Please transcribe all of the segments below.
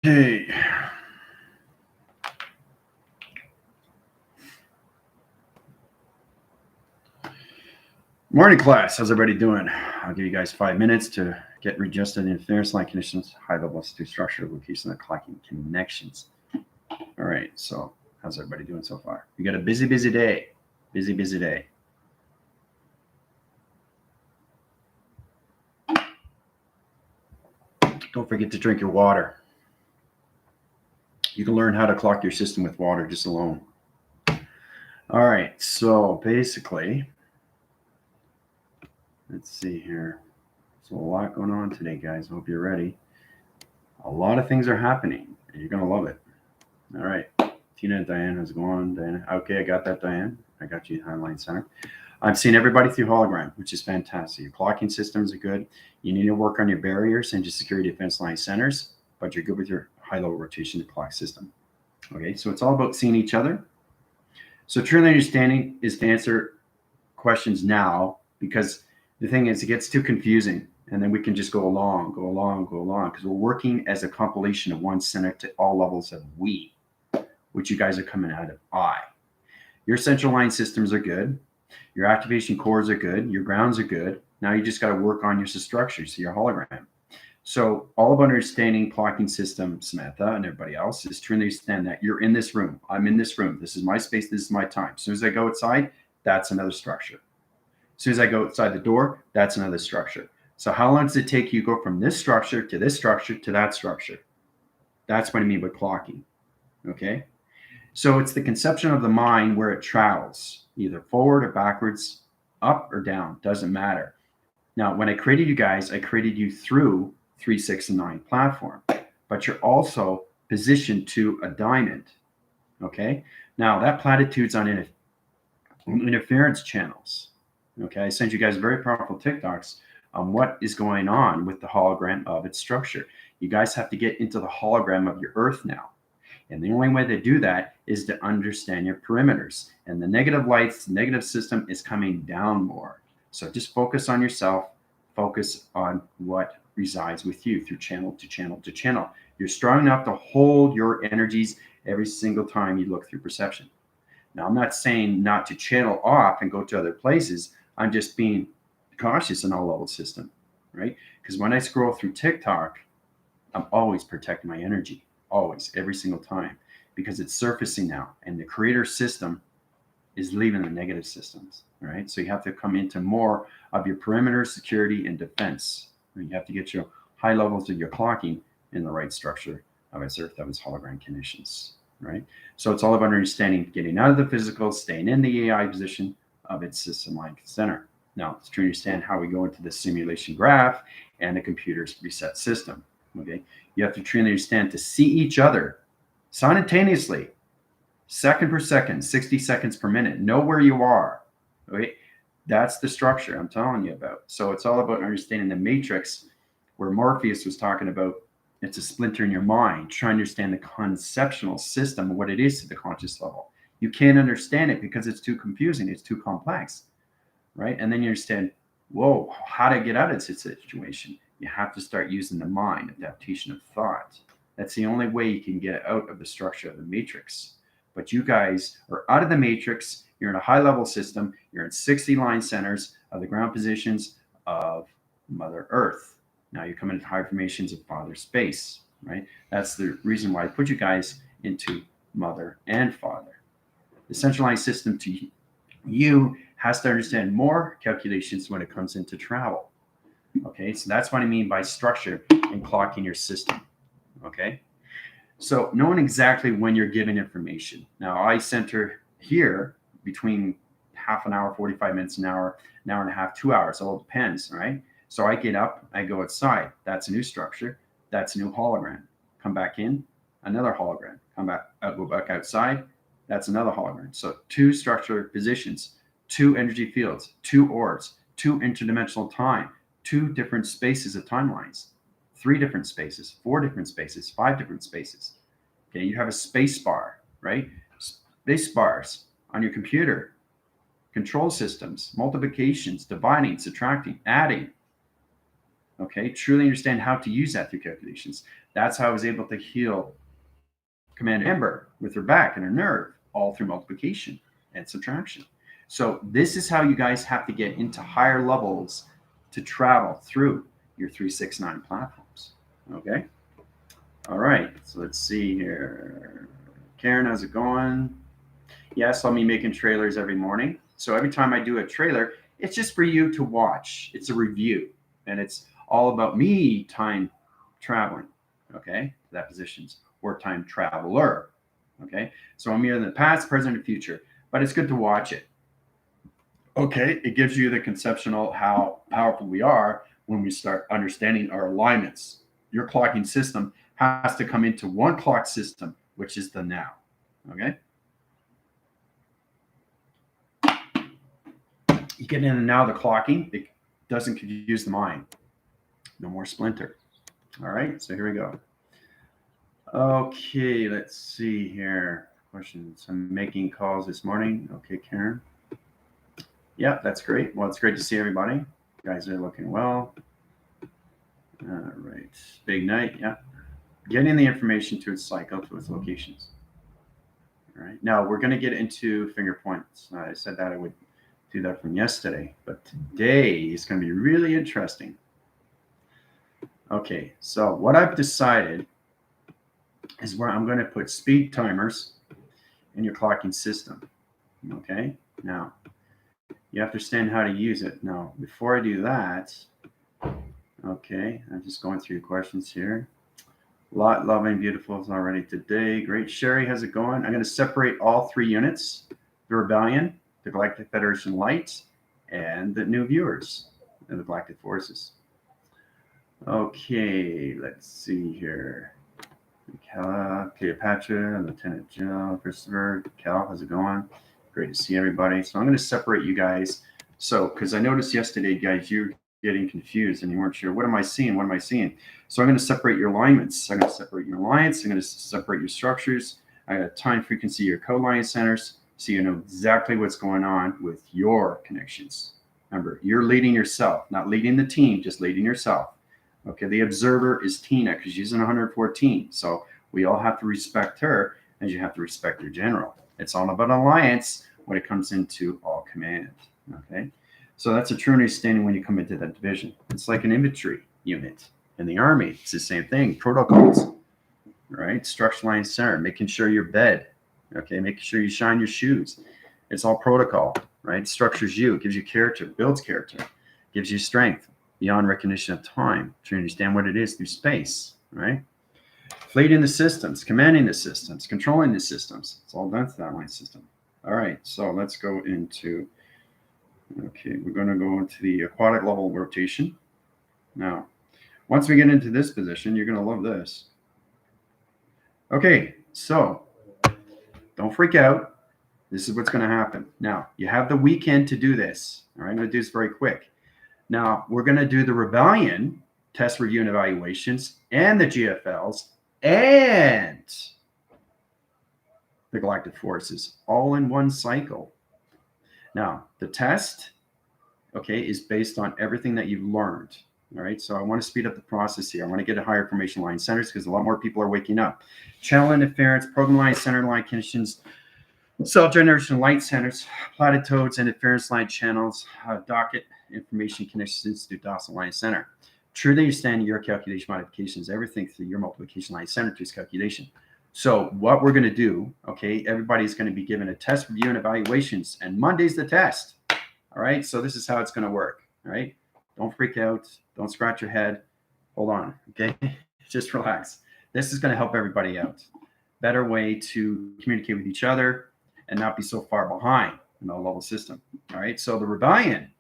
Okay. Morning class. How's everybody doing? I'll give you guys 5 minutes to get readjusted in interference line conditions, high levels to structure, location of clocking connections. All right. So how's everybody doing so far? We got a busy day. Busy day. Don't forget to drink your water. You can learn how to clock your system with water just alone. All right. So basically, let's see here. So a lot going on today, guys. Hope you're ready. A lot of things are happening, and you're gonna love it. All right. Tina and Diane, how's it going? Diana. Okay, I got that, Diane. I got you, Highline Center. I'm seeing everybody through hologram, which is fantastic. Your clocking systems are good. You need to work on your barriers and your security defense line centers, but you're good with your high-level rotation clock system. Okay, so it's all about seeing each other. So truly understanding is to answer questions now, because the thing is, it gets too confusing, and then we can just go along, because we're working as a compilation of one center to all levels of we, which you guys are coming out of I. Your central line systems are good. Your activation cores are good. Your grounds are good. Now you just got to work on your structures, so your hologram. So all about understanding clocking system, Samantha and everybody else, is to understand that you're in this room. I'm in this room. This is my space. This is my time. As soon as I go outside, that's another structure. As soon as I go outside the door, that's another structure. So how long does it take you to go from this structure to this structure to that structure? That's what I mean by clocking. Okay? So it's the conception of the mind where it travels, either forward or backwards, up or down, doesn't matter. Now, when I created you guys, I created you through 3, 6, and 9 platform, but you're also positioned to a diamond. Okay? Now, that platitude's on interference channels. Okay? I sent you guys very powerful TikToks on what is going on with the hologram of its structure. You guys have to get into the hologram of your Earth now. And the only way to do that is to understand your perimeters. And the negative lights, negative system is coming down more. So just focus on yourself, focus on what resides with you through channel to channel to channel. You're strong enough to hold your energies every single time you look through perception. Now, I'm not saying not to channel off and go to other places. I'm just being cautious in all level system, right? Because when I scroll through TikTok, I'm always protecting my energy. Always, every single time, because it's surfacing now, and the creator system is leaving the negative systems. Right, so you have to come into more of your perimeter security and defense. You have to get your high levels of your clocking in the right structure of its Earth, of its hologram conditions. Right, so it's all about understanding getting out of the physical, staying in the AI position of its system line center. Now, it's to understand how we go into the simulation graph and the computer's reset system. Okay, you have to truly understand to see each other simultaneously, second per second, 60 seconds per minute. Know where you are. Okay, that's the structure I'm telling you about. So it's all about understanding the matrix, where Morpheus was talking about. It's a splinter in your mind. Try to understand the conceptual system of what it is to the conscious level. You can't understand it because it's too confusing. It's too complex, right? And then you understand, whoa, how to get out of this situation. You have to start using the mind, adaptation of thought. That's the only way you can get out of the structure of the matrix. But you guys are out of the matrix. You're in a high level system. You're in 60 line centers of the ground positions of Mother Earth. Now you're coming into higher formations of Father Space, right? That's the reason why I put you guys into Mother and Father. The centralized system to you has to understand more calculations when it comes into travel. Okay, so that's what I mean by structure and clocking your system. Okay, so knowing exactly when you're giving information. Now, I center here between half an hour, 45 minutes, an hour and a half, 2 hours. It all depends, right? So I get up, I go outside. That's a new structure. That's a new hologram. Come back in, another hologram. Come back, go back outside. That's another hologram. So 2 structural positions, 2 energy fields, 2 orbs, 2 interdimensional time, 2 different spaces of timelines, 3 different spaces, 4 different spaces, 5 different spaces. Okay, you have a space bar, right? Space bars on your computer, control systems, multiplications, dividing, subtracting, adding. Okay, truly understand how to use that through calculations. That's how I was able to heal Commander Amber with her back and her nerve, all through multiplication and subtraction. So this is how you guys have to get into higher levels to travel through your 369 platforms. Okay. All right. So let's see here. Karen, how's it going? Yes, I'll be making trailers every morning. So every time I do a trailer, it's just for you to watch. It's a review, and it's all about me time traveling. Okay, that positions or time traveler. Okay, so I'm here in the past, present, and future, but it's good to watch it. Okay, it gives you the conceptual how powerful we are when we start understanding our alignments. Your clocking system has to come into one clock system, which is the now. Okay. You get in and now the clocking, it doesn't confuse the mind. No more splinter. All right, so here we go. Okay, let's see here. Questions. I'm making calls this morning. Okay, Karen. Yeah, that's great. Well, it's great to see everybody. You guys are looking well. All right. Big night. Yeah. Getting the information to its cycle, to its locations. All right. Now we're going to get into finger points. I said that I would do that from yesterday, but today is going to be really interesting. Okay, so what I've decided is where I'm going to put speed timers in your clocking system. Okay, now you have to understand how to use it. Now, before I do that, okay, I'm just going through the questions here. Lot loving beautiful already today. Great. Sherry, how's it going? I'm going to separate all three units: the Rebellion, the Galactic Federation Light, and the new viewers and the Galactic Forces. Okay, let's see here. Cleopatra, Lieutenant Jill, Christopher, Cal, how's it going? Great to see everybody. So I'm going to separate you guys. So, because I noticed yesterday, guys, you're getting confused and you weren't sure, what am I seeing? What am I seeing? So I'm going to separate your alignments. I'm going to separate your alliance. I'm going to separate your structures. I got time frequency, your co-line centers, so you know exactly what's going on with your connections. Remember, you're leading yourself, not leading the team, just leading yourself. Okay, the observer is Tina because she's in 114. So we all have to respect her, as you have to respect your general. It's all about alliance when it comes into all command. Okay, so that's a true understanding when you come into that division. It's like an infantry unit in the army. It's the same thing. Protocols, right? Structure line center, making sure your bed. Okay, making sure you shine your shoes. It's all protocol, right? Structures you, gives you character, builds character, gives you strength beyond recognition of time to understand what it is through space, right? Fleeting the systems, commanding the systems, controlling the systems. It's all done through that line system. All right, so let's go into, okay, we're going to go into the aquatic level rotation. Now, once we get into this position, you're going to love this. Okay, so don't freak out. This is what's going to happen. Now, you have the weekend to do this. All right, I'm going to do this very quick. Now, we're going to do the Rebellion, test, review, and evaluations, and the GFLs, and the Galactic Forces, all in one cycle. Now, the test, okay, is based on everything that you've learned. All right, so I want to speed up the process here. I want to get a higher formation line centers because a lot more people are waking up. Channel interference, program line center line conditions, cell generation light centers, platitodes, interference line channels, docket information connections to docile line center. Truly understand your calculation modifications, everything through your multiplication line center to its calculation. So what we're going to do, okay, everybody's going to be given a test, review, and evaluations, and Monday's the test. All right, so this is how it's going to work. All right, don't freak out, don't scratch your head. Hold on, okay, just relax. This is going to help everybody out. Better way to communicate with each other and not be so far behind in the level system. All right, so the Rebellion.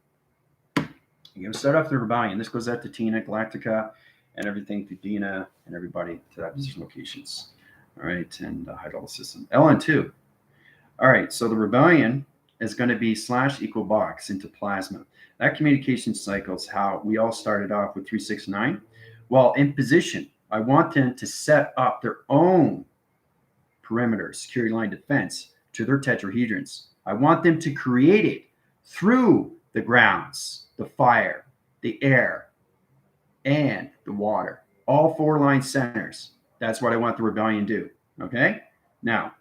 You're going to start off the Rebellion. This goes out to Tina, Galactica, and everything to Dina and everybody to that position locations. All right, and the high level system. LN2. All right, so the Rebellion is going to be / equal box into plasma. That communication cycle is how we all started off with 369. Well, in position, I want them to set up their own perimeter, security line defense to their tetrahedrons. I want them to create it through the grounds, the fire, the air, and the water. All 4 line centers. That's what I want the rebellion to do. Okay? Now,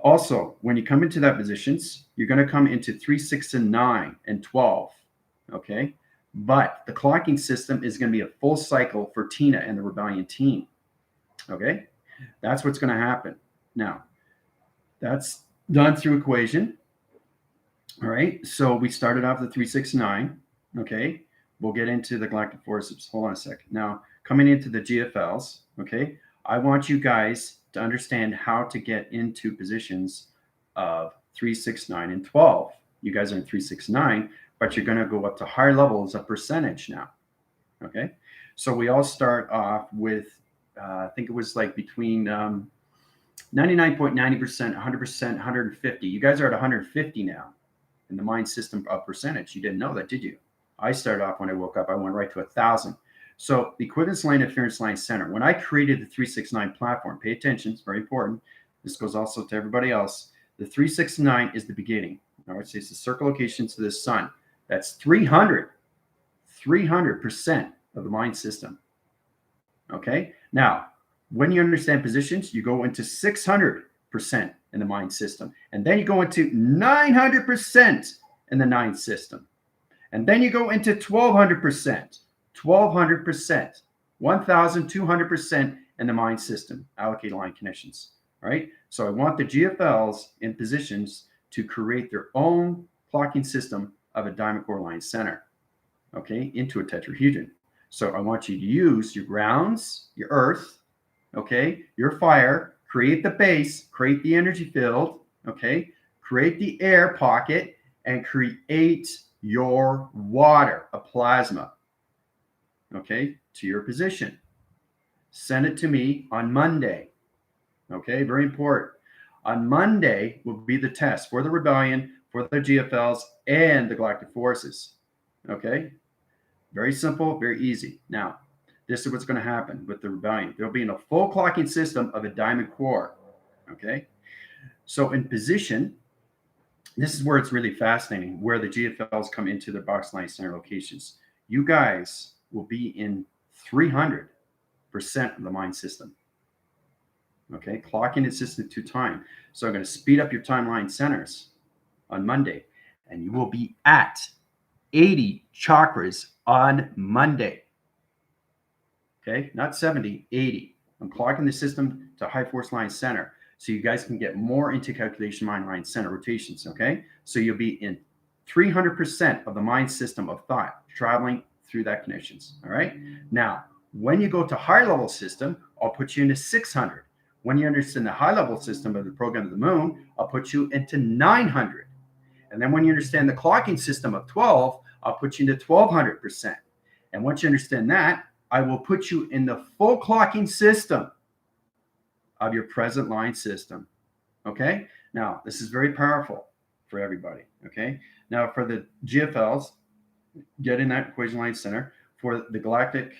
also, when you come into that positions, you're going to come into 3, 6, and 9, and 12. Okay? But the clocking system is going to be a full cycle for Tina and the rebellion team. Okay? That's what's going to happen. Now, that's done through equation. All right. So we started off the 3, 6, 9. Okay. We'll get into the galactic forces. Hold on a second. Now, coming into the GFLs, okay, I want you guys to understand how to get into positions of 3, 6, 9, and 12. You guys are in 3, 6, 9, but you're going to go up to higher levels of percentage now. Okay. So we all start off with, I think it was like between 99.90%, 100%, 150. You guys are at 150 now in the mind system of percentage. You didn't know that, did you? I started off when I woke up, I went right to 1,000. So the equivalence line, interference line center, when I created the 369 platform, pay attention, it's very important. This goes also to everybody else. The 369 is the beginning. All right, so it's the circle location to the sun. That's 300% of the mind system. Okay, now when you understand positions, you go into 600% in the mind system, and then you go into 900% in the nine system, and then you go into 1200%, 1200%, in the mind system, allocated line connections. All right, so I want the GFLs in positions to create their own clocking system of a diamond core line center, okay, into a tetrahedron. So I want you to use your grounds, your earth, okay, your fire, create the base, create the energy field, okay, create the air pocket, and create your water, a plasma, okay, to your position. Send it to me on Monday, okay, very important. On Monday will be the test for the rebellion, for the GFLs, and the galactic forces, okay. Very simple, very easy. Now, this is what's going to happen with the rebellion. They'll be in a full clocking system of a diamond core. Okay. So in position, this is where it's really fascinating, where the GFLs come into their box line center locations. You guys will be in 300% of the mind system. Okay. Clocking is system to time. So I'm going to speed up your timeline centers on Monday, and you will be at 80 chakras on Monday. Okay, not 70, 80. I'm clocking the system to high force line center so you guys can get more into calculation mind line center rotations. Okay, so you'll be in 300% of the mind system of thought traveling through that connections. All right, now when you go to high level system, I'll put you into 600. When you understand the high level system of the program of the moon, I'll put you into 900. And then when you understand the clocking system of 12, I'll put you into 1200%. And once you understand that, I will put you in the full clocking system of your present line system. Okay? Now, this is very powerful for everybody. Okay? Now, for the GFLs, get in that equation line center. For the galactic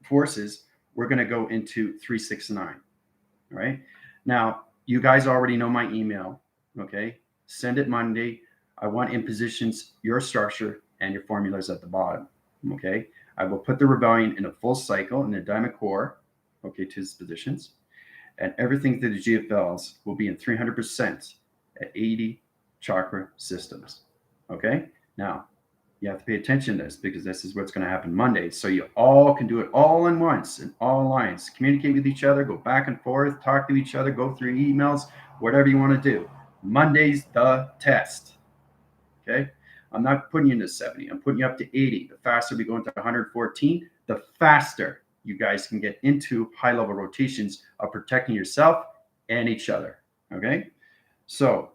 forces, we're going to go into 3, 6, 9. All right? Now, you guys already know my email. Okay? Send it Monday. I want in positions your structure and your formulas at the bottom. Okay. I will put the rebellion in a full cycle in the diamond core, okay, to its positions. And everything through the GFLs will be in 300% at 80 chakra systems. Okay. Now, you have to pay attention to this because this is what's going to happen Monday. So you all can do it all in once in all lines. Communicate with each other, go back and forth, talk to each other, go through emails, whatever you want to do. Monday's the test. Okay. I'm not putting you into 70. I'm putting you up to 80. The faster we go into 114, the faster you guys can get into high level rotations of protecting yourself and each other. Okay. So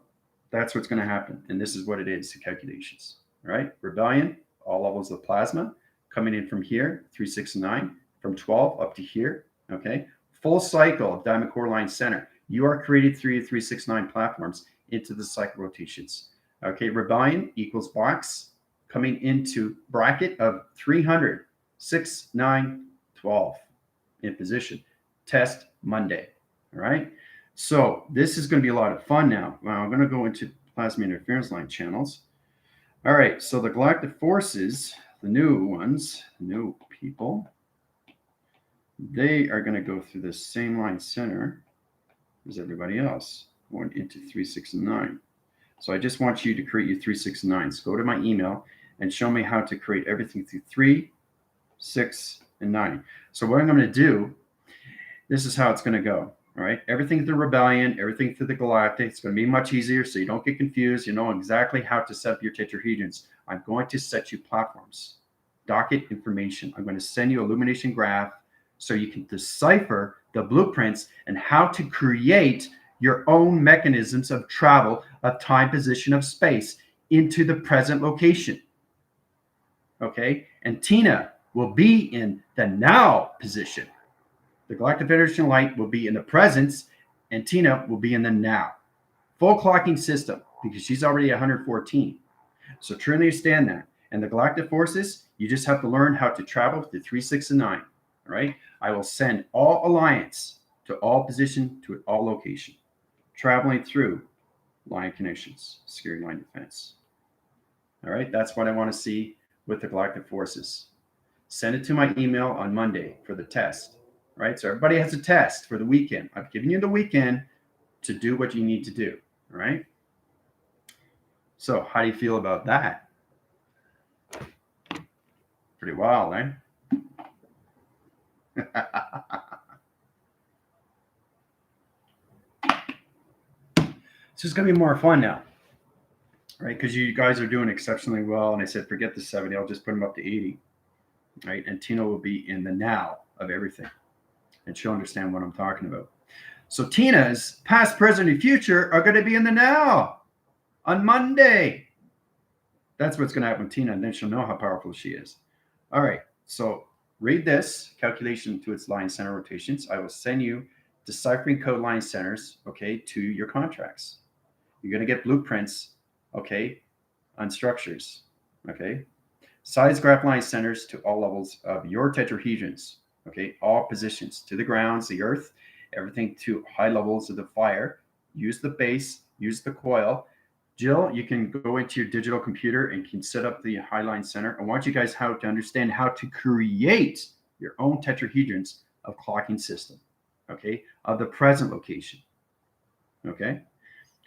that's what's going to happen. And this is what it is, the calculations. All right. Rebellion, all levels of plasma coming in from here, 3, 6, and 9, from 12 up to here. Okay. Full cycle of diamond core line center. You are created 3, 3, 6, 9 platforms into the cycle rotations. Okay, rebellion equals box coming into bracket of 300, 6, 9, 12 in position. Test Monday. All right. So this is going to be a lot of fun now. Now I'm going to go into plasma interference line channels. All right. So the galactic forces, the new ones, the new people, they are going to go through the same line center as everybody else, going into 3, 6, and 9. So I just want you to create your 3, 6, and 9. So go to my email and show me how to create everything through 3, 6, and 9. So what I'm going to do, this is how it's going to go. All right, everything through Rebellion, everything through the Galactic. It's going to be much easier, so you don't get confused. You know exactly how to set up your tetrahedrons. I'm going to set you platforms, docket information. I'm going to send you illumination graph so you can decipher the blueprints and how to create your own mechanisms of travel, of time, position, of space into the present location. Okay, and Tina will be in the now position. The Galactic Federation light will be in the presence, and Tina will be in the now. Full clocking system, because she's already 114. So truly understand that. And the galactic forces, you just have to learn how to travel through 3, 6, and 9. All right. I will send all alliance to all position to all location, traveling through line connections, security line defense. All right. That's what I want to see with the galactic forces. Send it to my email on Monday for the test. Right? So everybody has a test for the weekend. I've given you the weekend to do what you need to do. All right? So how do you feel about that? Pretty wild, eh? So it's going to be more fun now. Right? Because you guys are doing exceptionally well. And I said, forget the 70. I'll just put them up to 80. Right? And Tina will be in the now of everything. And she'll understand what I'm talking about. So Tina's past, present, and future are going to be in the now on Monday. That's what's going to happen with Tina, and then she'll know how powerful she is. All right, so read this calculation to its line center rotations. I will send you deciphering code line centers, okay, to your contracts. You're going to get blueprints, okay, on structures, okay. Size graph line centers to all levels of your tetrahedrons. Okay, all positions to the grounds, the earth, everything to high levels of the fire. Use the base, use the coil. Jill, you can go into your digital computer and can set up the highline center. I want you guys to understand how to create your own tetrahedrons of clocking system, okay, of the present location. Okay,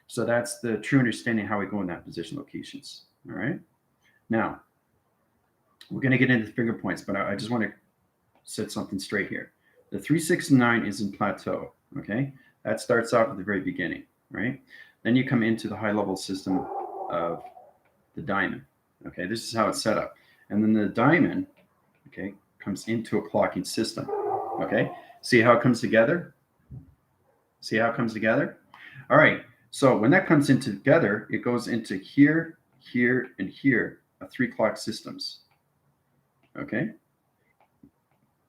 so that's the true understanding how we go in that position locations. All right, now we're going to get into the finger points, but I just want to set something straight here. The 3, 6, and 9 is in plateau. Okay, that starts off at the very beginning, right? Then you come into the high level system of the diamond. Okay, this is how it's set up. And then the diamond, okay, comes into a clocking system. Okay, see how it comes together? See how it comes together? All right, so when that comes in together, it goes into here, here, and here, a 3 clock systems. Okay,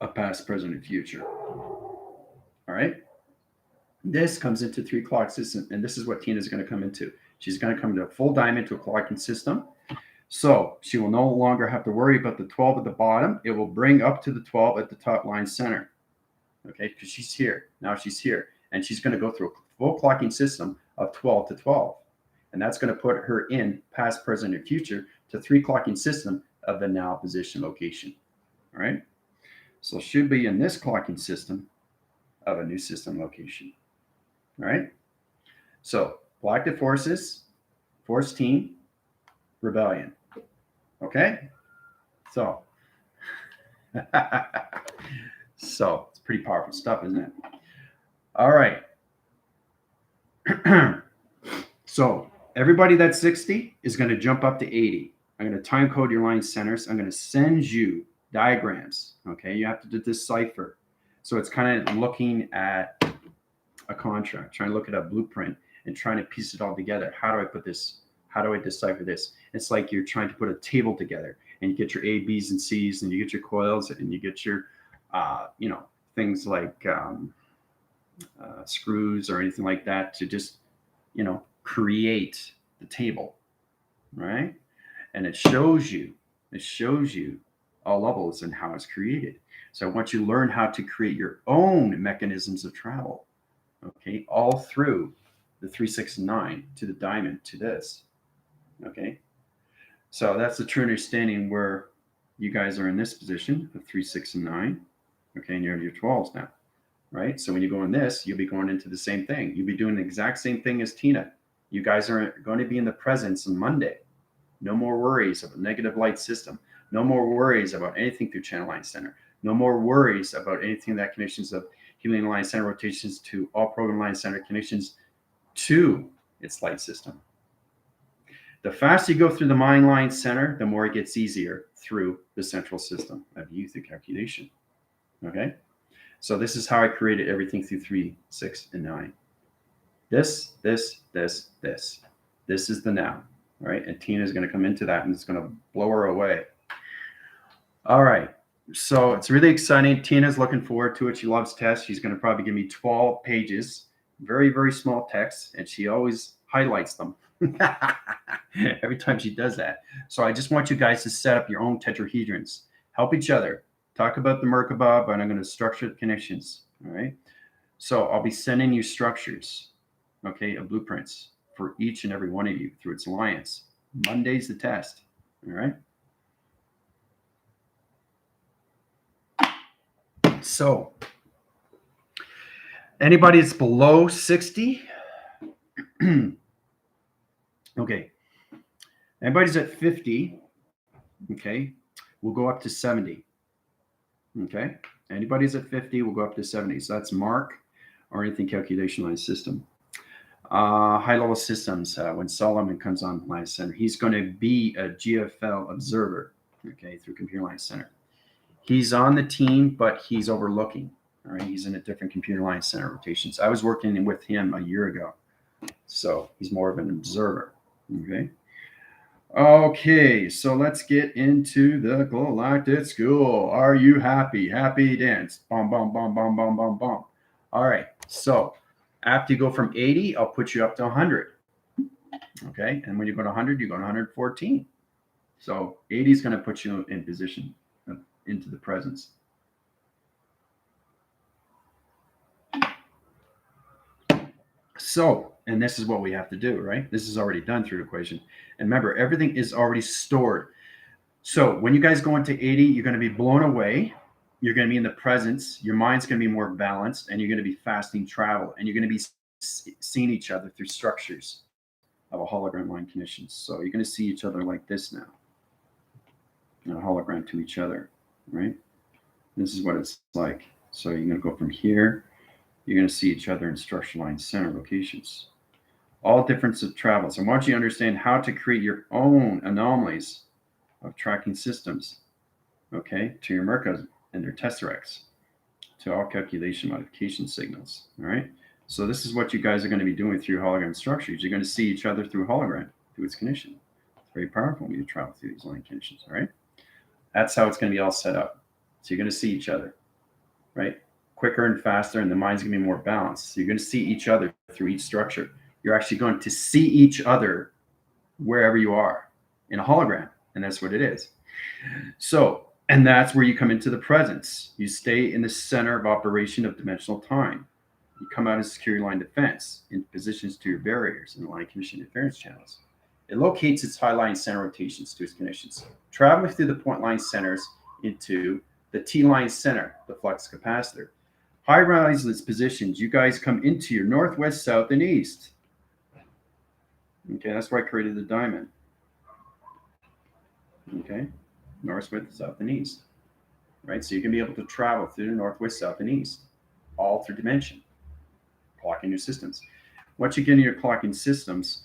a past, present, and future. All right. This comes into 3 clock system, and this is what Tina's going to come into. She's going to come to a full diamond to a clocking system. So she will no longer have to worry about the 12 at the bottom. It will bring up to the 12 at the top line center. Okay, because she's here. Now she's here. And she's going to go through a full clocking system of 12 to 12. And that's going to put her in past, present, and future to 3 clocking system of the now position location. All right. So should be in this clocking system of a new system location. All right. So galactic forces, force team, rebellion. Okay. So, so it's pretty powerful stuff, isn't it? All right. So everybody that's 60 is going to jump up to 80. I'm going to time code your line centers. I'm going to send you diagrams. Okay, you have to decipher. So it's kind of looking at a contract, trying to look at a blueprint and trying to piece it all together. How do I put this? How do I decipher this? It's like you're trying to put a table together, and you get your A, B's, and C's, and you get your coils, and you get your, things like screws or anything like that to just, create the table, right? And it shows you all levels and how it's created. So I want you to learn how to create your own mechanisms of travel, okay, all through the 3, 6, and 9 to the diamond to this, okay. So that's the true understanding where you guys are in this position of 3, 6, and 9. Okay, and you're your 12s now, right? So when you go in this, you'll be going into the same thing. You'll be doing the exact same thing as Tina. You guys are going to be in the presence on Monday. No more worries about negative light system. No more worries about anything through channel line center. No more worries about anything that connections of healing line center rotations to all program line center connections to its light system. The faster you go through the mind line center, the more it gets easier through the central system of you through calculation. Okay? So this is how I created everything through 3, 6, and 9. This. This is the now. All right? And Tina is going to come into that and it's going to blow her away. All right. So it's really exciting. Tina's looking forward to it. She loves tests. She's going to probably give me 12 pages, very, very small text, and she always highlights them every time she does that. So I just want you guys to set up your own tetrahedrons. Help each other. Talk about the Merkaba, but I'm going to structure the connections. All right. So I'll be sending you structures, okay, of blueprints for each and every one of you through its alliance. Monday's the test. All right. So anybody that's below 60, okay. Anybody's at 50, okay, we'll go up to 70. Okay. Anybody's at 50, we'll go up to 70. So that's Mark or anything calculation line system. High level systems, when Solomon comes on line center, he's going to be a GFL observer, okay, through computer line center. He's on the team, but he's overlooking. All right, he's in a different computer line center rotations. I was working with him a year ago, so he's more of an observer. Okay. Okay, so let's get into the Galactic School. Are you happy? Happy dance. Bum, bum, bum, bum, bum, bum, bum. All right, so after you go from 80, I'll put you up to 100. Okay, and when you go to 100, you go to 114. So 80 is going to put you in position into the presence. So, and this is what we have to do, right? This is already done through the equation. And remember, everything is already stored. So when you guys go into 80, you're going to be blown away. You're going to be in the presence. Your mind's going to be more balanced, and you're going to be fasting travel, and you're going to be seeing each other through structures of a hologram line conditions. So you're going to see each other like this now, a hologram to each other, right? This is what it's like. So you're going to go from here. You're going to see each other in structure line center locations. All difference of travels. I want you to understand how to create your own anomalies of tracking systems, okay, to your Merkas and their tesseracts, to all calculation modification signals, all right? So this is what you guys are going to be doing through your hologram structures. You're going to see each other through hologram, through its condition. It's very powerful when you travel through these line conditions, all right? That's how it's going to be all set up. So you're going to see each other, right? Quicker and faster, and the mind's going to be more balanced. So you're going to see each other through each structure. You're actually going to see each other wherever you are in a hologram, and that's what it is. So, and that's where you come into the presence. You stay in the center of operation of dimensional time. You come out of security line defense in positions to your barriers and line condition interference channels. It locates its high line center rotations to its connections, traveling through the point line centers into the T line center, the flux capacitor. High rise its positions. You guys come into your northwest, south, and east. Okay, that's why I created the diamond. Okay, northwest, south, and east. Right, so you can be able to travel through the northwest, south, and east, all through dimension, clocking your systems. Once you get into your clocking systems,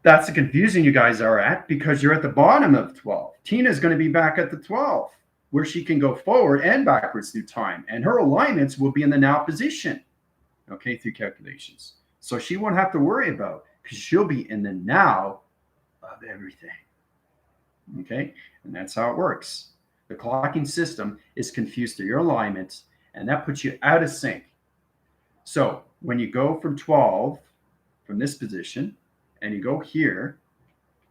that's the confusion you guys are at because you're at the bottom of 12. Tina's going to be back at the 12, where she can go forward and backwards through time, and her alignments will be in the now position, okay, through calculations. So she won't have to worry about, because she'll be in the now of everything, okay? And that's how it works. The clocking system is confused through your alignments, and that puts you out of sync. So when you go from 12, from this position, and you go here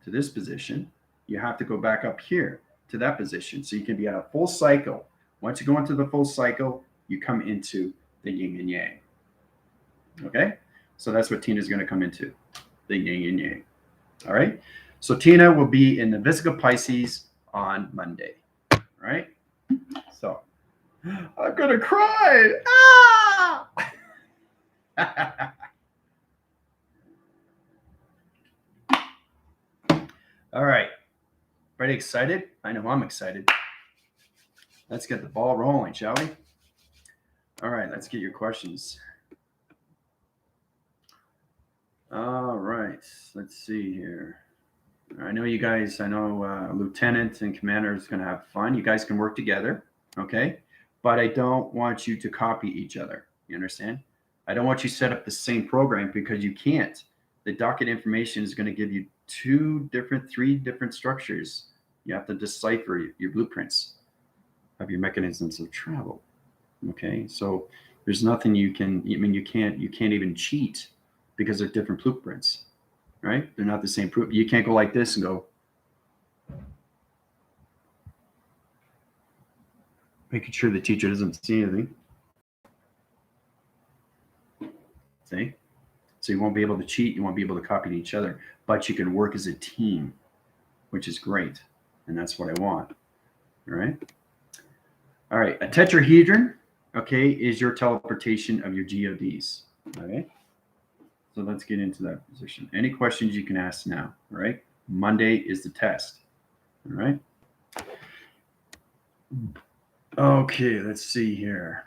to this position, you have to go back up here to that position. So you can be at a full cycle. Once you go into the full cycle, you come into the yin and yang. Okay? So that's what Tina's going to come into, the yin and yang. All right? So Tina will be in the Vesica Pisces on Monday. right? So I'm gonna cry. Ah! All right. Pretty excited? I know I'm excited. Let's get the ball rolling, shall we? All right, let's get your questions. All right, let's see here. I know you guys, I know Lieutenant and Commander is going to have fun. You guys can work together, okay? But I don't want you to copy each other. You understand? I don't want you to set up the same program because you can't. The docket information is going to give you three different structures. You have to decipher your blueprints of your mechanisms of travel. Okay, so there's nothing you can. I mean, you can't even cheat because they're different blueprints, right? They're not the same proof. You can't go like this and go, making sure the teacher doesn't see anything. See, so you won't be able to cheat. You won't be able to copy each other, but you can work as a team, which is great, and that's what I want. All right. All right. A tetrahedron, okay, is your teleportation of your GODs. Okay. So let's get into that position. Any questions you can ask now. All right. Monday is the test. All right. Okay, let's see here.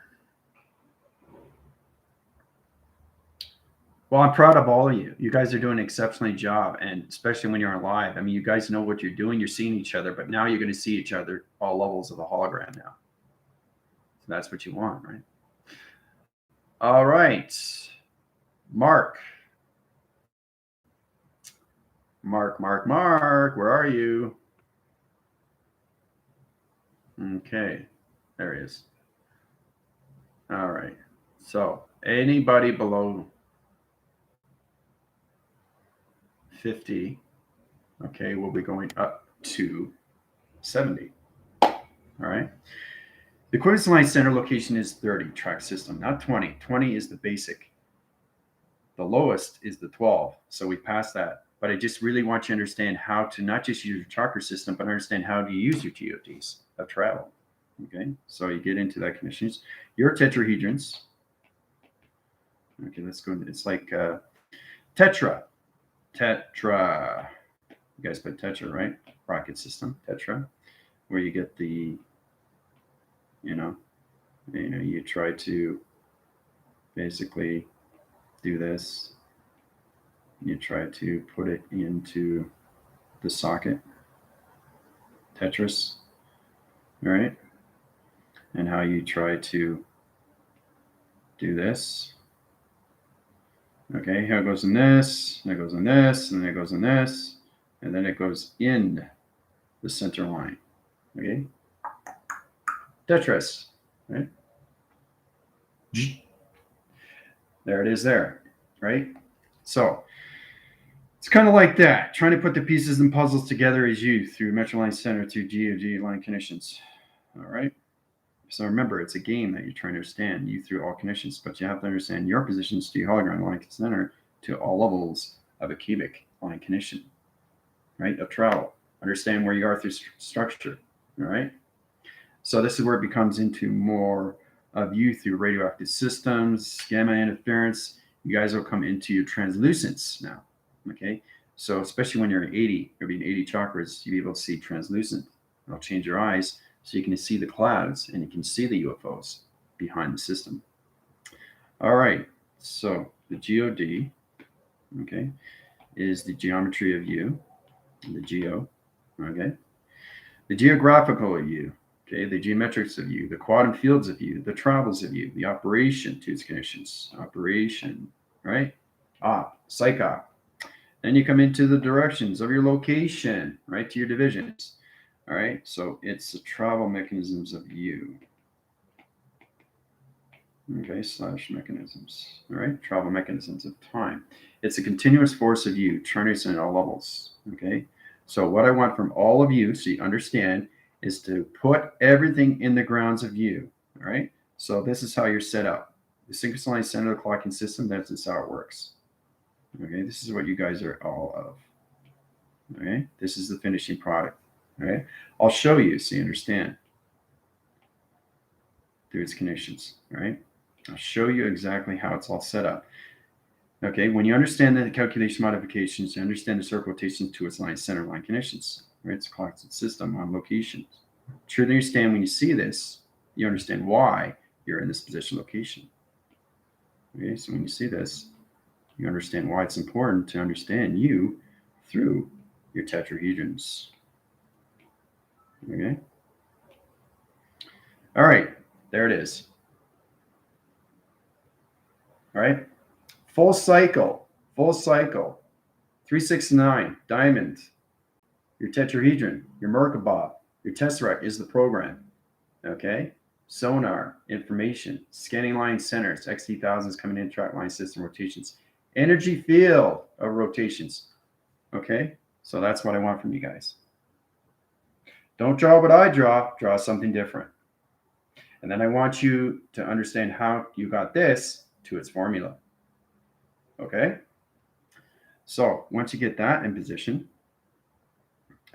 Well, I'm proud of all of you. You guys are doing an exceptional job, and especially when you're live. I mean, you guys know what you're doing. You're seeing each other, but now you're going to see each other all levels of the hologram now. So that's what you want, right? All right. Mark. Mark, where are you? Okay, there he is. All right. So anybody below 50, okay, we'll be going up to 70. All right. The coordinates line center location is 30 track system, not 20. 20 is the basic. The lowest is the 12. So we passed that. But I just really want you to understand how to not just use your chakra system, but understand how to use your GOTs of travel. Okay. So you get into that conditions. Your tetrahedrons. Okay, let's go. It's like tetra. Tetra. You guys put tetra, right? Rocket system, tetra, where you get the, you try to basically do this. You try to put it into the socket, Tetris, all right? And how you try to do this. Okay, here it goes in this, and it goes in this, and then it goes in this, and then it goes in the center line. Okay, Tetris, right? There it is there, right? So it's kind of like that. Trying to put the pieces and puzzles together as you through Metroline Center to GOG line connections. All right. So remember, it's a game that you're trying to understand you through all connections, but you have to understand your positions to your hologram line center to all levels of a cubic line connection, right? Of travel. Understand where you are through structure. All right. So this is where it becomes into more of you through radioactive systems, gamma interference. You guys will come into your translucence now. Okay. So especially when you're in 80, maybe in 80 chakras, you'll be able to see translucent. It'll change your eyes so you can see the clouds and you can see the UFOs behind the system. All right. So the GOD, okay, is the geometry of you, the geo, okay. The geographical of you, okay, the geometrics of you, the quantum fields of you, the travels of you, the operation to its conditions, operation, right? Psych op. Then you come into the directions of your location, right, to your divisions. All right, so it's the travel mechanisms of you. Okay, slash mechanisms. All right, travel mechanisms of time. It's a continuous force of you, turning at all levels. Okay, so what I want from all of you, so you understand, is to put everything in the grounds of you. All right, so this is how you're set up. The synchronized center of the clocking system, that's how it works. Okay, this is what you guys are all of. Okay, this is the finishing product. Okay, I'll show you so you understand. through its connections, right? I'll show you exactly how it's all set up. Okay, when you understand the calculation modifications, you understand the circle rotation to its line center line connections, right? It's a clocked system on locations. Sure, you understand when you see this, you understand why you're in this position location. Okay, so when you see this, you understand why it's important to understand you through your tetrahedrons. Okay. All right, there it is. All right, full cycle, 369, diamond, your tetrahedron, your Merkabah, your tesseract is the program. Okay, sonar, information, scanning line centers, XT1000s coming in, track line system rotations, energy field of rotations. Okay, so that's what I want from you guys. Don't draw what I draw something different. And then I want you to understand how you got this to its formula. Okay? So once you get that in position,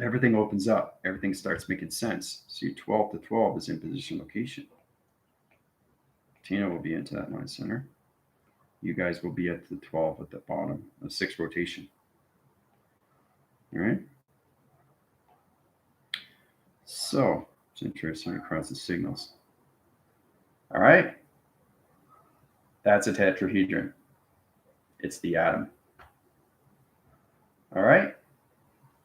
everything opens up. Everything starts making sense. So your 12 to 12 is in position location. Tina will be into that line center. You guys will be at the 12 at the bottom of 6 rotation. All right? So it's interesting across the signals. All right? That's a tetrahedron. It's the atom. All right?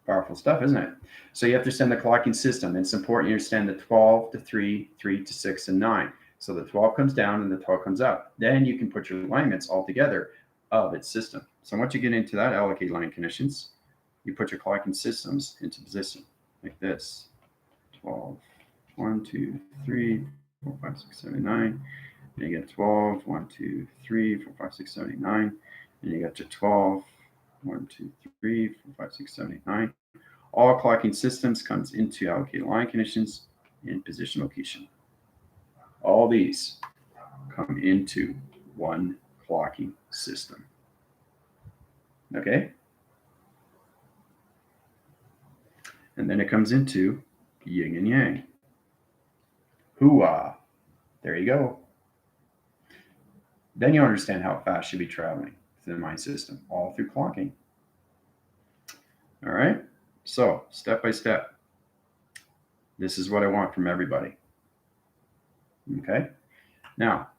Powerful stuff, isn't it? So you have to understand the clocking system. It's important you understand the 12 to 3, 3 to 6, and 9. So the 12 comes down and the 12 comes up. Then you can put your alignments all together of its system. So once you get into that allocate line conditions, you put your clocking systems into position like this. 12, 1, 2, 3, 4, 5, 6, 7, 9. And you get 12, 1, 2, 3, 4, 5, 6, 7, 8, 9. And you got your 12, 1, 2, 3, 4, 5, 6, 7, 8, 9. All clocking systems comes into allocated line conditions in position location. All these come into one clocking system. Okay? And then it comes into yin and yang. Hoo-ah. There you go. Then you understand how fast you'll be traveling through the mind system, all through clocking. All right? So, step by step, this is what I want from everybody. Okay? Now,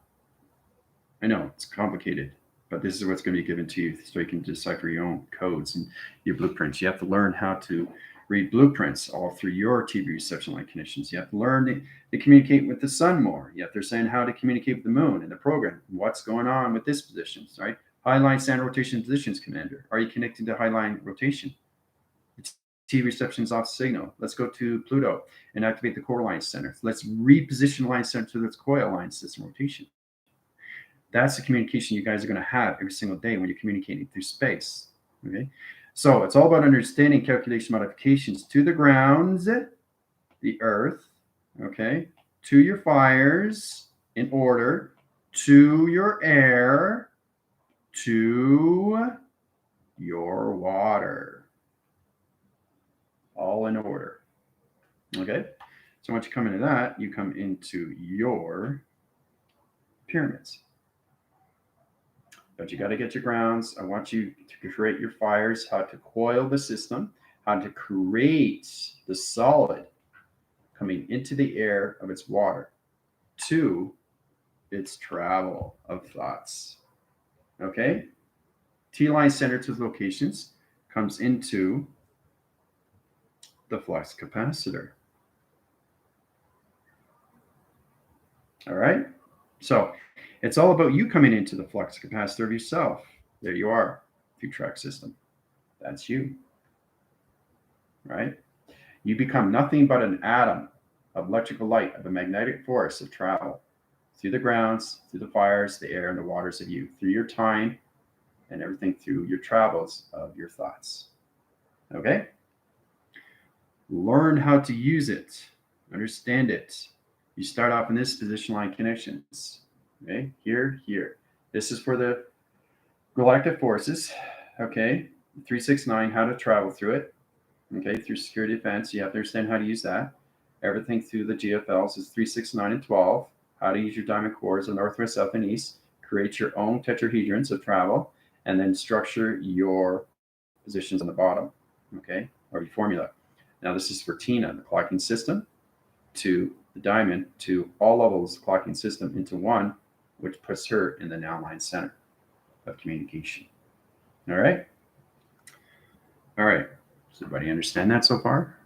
I know it's complicated, but this is what's going to be given to you so you can decipher your own codes and your blueprints. You have to learn how to read blueprints all through your TV reception line conditions. You have to learn to communicate with the sun more. You have to understand how to communicate with the moon and the program. What's going on with this positions, right? High line standard rotation positions, Commander. Are you connected to high line rotation? TV reception is off signal. Let's go to Pluto and activate the core line center. Let's reposition line center to its coil line system rotation. That's the communication you guys are going to have every single day when you're communicating through space. Okay, so it's all about understanding calculation modifications to the grounds, the Earth, okay, to your fires in order, to your air, to your water. All in order. Okay, so once you come into that, you come into your pyramids. But you got to get your grounds. I want you to create your fires, how to coil the system, how to create the solid coming into the air of its water to its travel of thoughts. Okay? T-line center to locations comes into the flux capacitor. All right? So it's all about you coming into the flux capacitor of yourself. There you are, through track system. That's you. Right? You become nothing but an atom of electrical light, of a magnetic force of travel through the grounds, through the fires, the air, and the waters of you, through your time and everything through your travels of your thoughts. Okay? Learn how to use it. Understand it. You start off in this position line connections. Okay? Here, here. This is for the galactic forces. Okay? 369, how to travel through it. Okay? Through security defense, you have to understand how to use that. Everything through the GFLs is 369 and 12. how to use your diamond cores in north, west, south, and east, create your own tetrahedrons of travel, and then structure your positions on the bottom, okay, or your formula. Now this is for Tina, the clocking system, to the diamond, to all levels clocking system into one, which puts her in the now line center of communication. All right. All right. Does everybody understand that so far?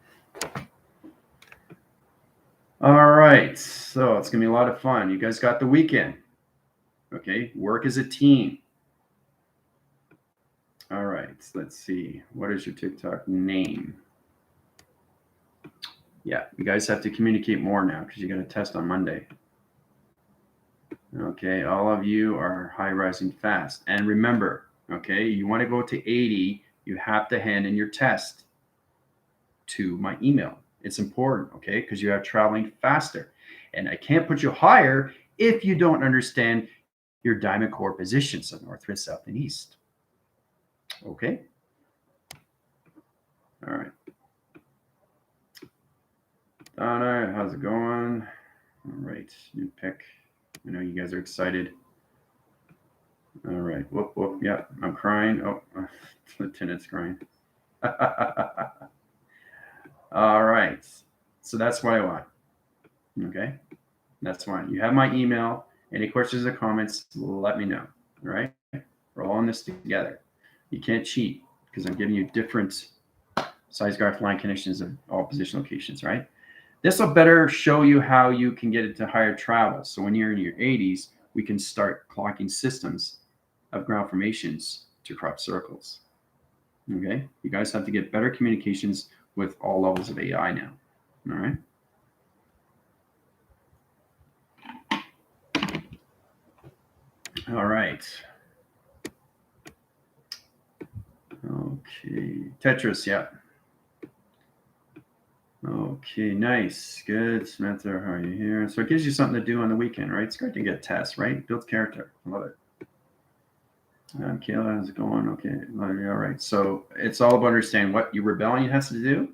All right. So it's going to be a lot of fun. You guys got the weekend. Okay. Work as a team. All right. Let's see. What is your TikTok name? Yeah. You guys have to communicate more now because you got a test on Monday. Okay. All of you are high rising fast. And remember, okay, you want to go to 80, you have to hand in your test to my email. It's important, okay, because you are traveling faster. And I can't put you higher if you don't understand your diamond core positions of north, west, south, and east. Okay? All right. Donna, how's it going? All right, new pick. I know you guys are excited. All right. Whoop, whoop. Yeah, I'm crying. Oh, Lieutenant's crying. All right. So that's what I want. Okay. That's why you have my email. Any questions or comments, let me know. All right. We're all in this together. You can't cheat because I'm giving you different size graph line connections of all position locations, right? This will better show you how you can get it to higher travel. So when you're in your 80s, we can start clocking systems of ground formations to crop circles. Okay. You guys have to get better communications with all levels of AI now. All right. All right. Okay. Tetris, yeah. Okay, nice. Good. Samantha, how are you here? So it gives you something to do on the weekend, right? It's great to get tests, right? Builds character. I love it. Kayla, how's it going? Okay. All right. So it's all about understanding what your rebellion has to do,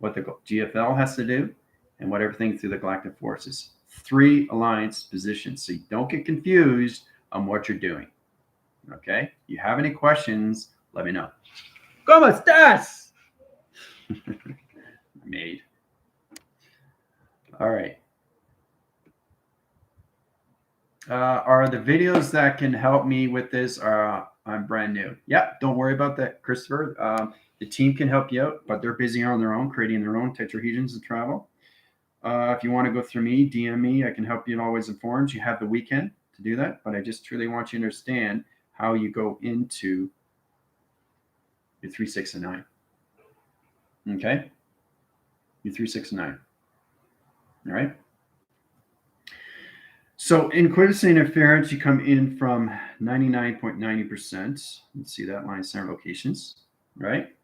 what the GFL has to do, and what everything through the galactic forces. 3 alliance positions. So you don't get confused on what you're doing. Okay? You have any questions, let me know. ¿Cómo estás? Made. All right. Are the videos that can help me with this? I'm brand new. Yeah, don't worry about that, Christopher. The team can help you out, but they're busy on their own, creating their own tetrahedrons of travel. If you want to go through me, DM me. I can help you in Always Informed. You have the weekend to do that, but I just truly want you to understand how you go into your 3, 6, and 9. Okay? Your 3, 6, and 9. All right? So in quiz interference, you come in from 99.90%. Let's see that line center locations, right?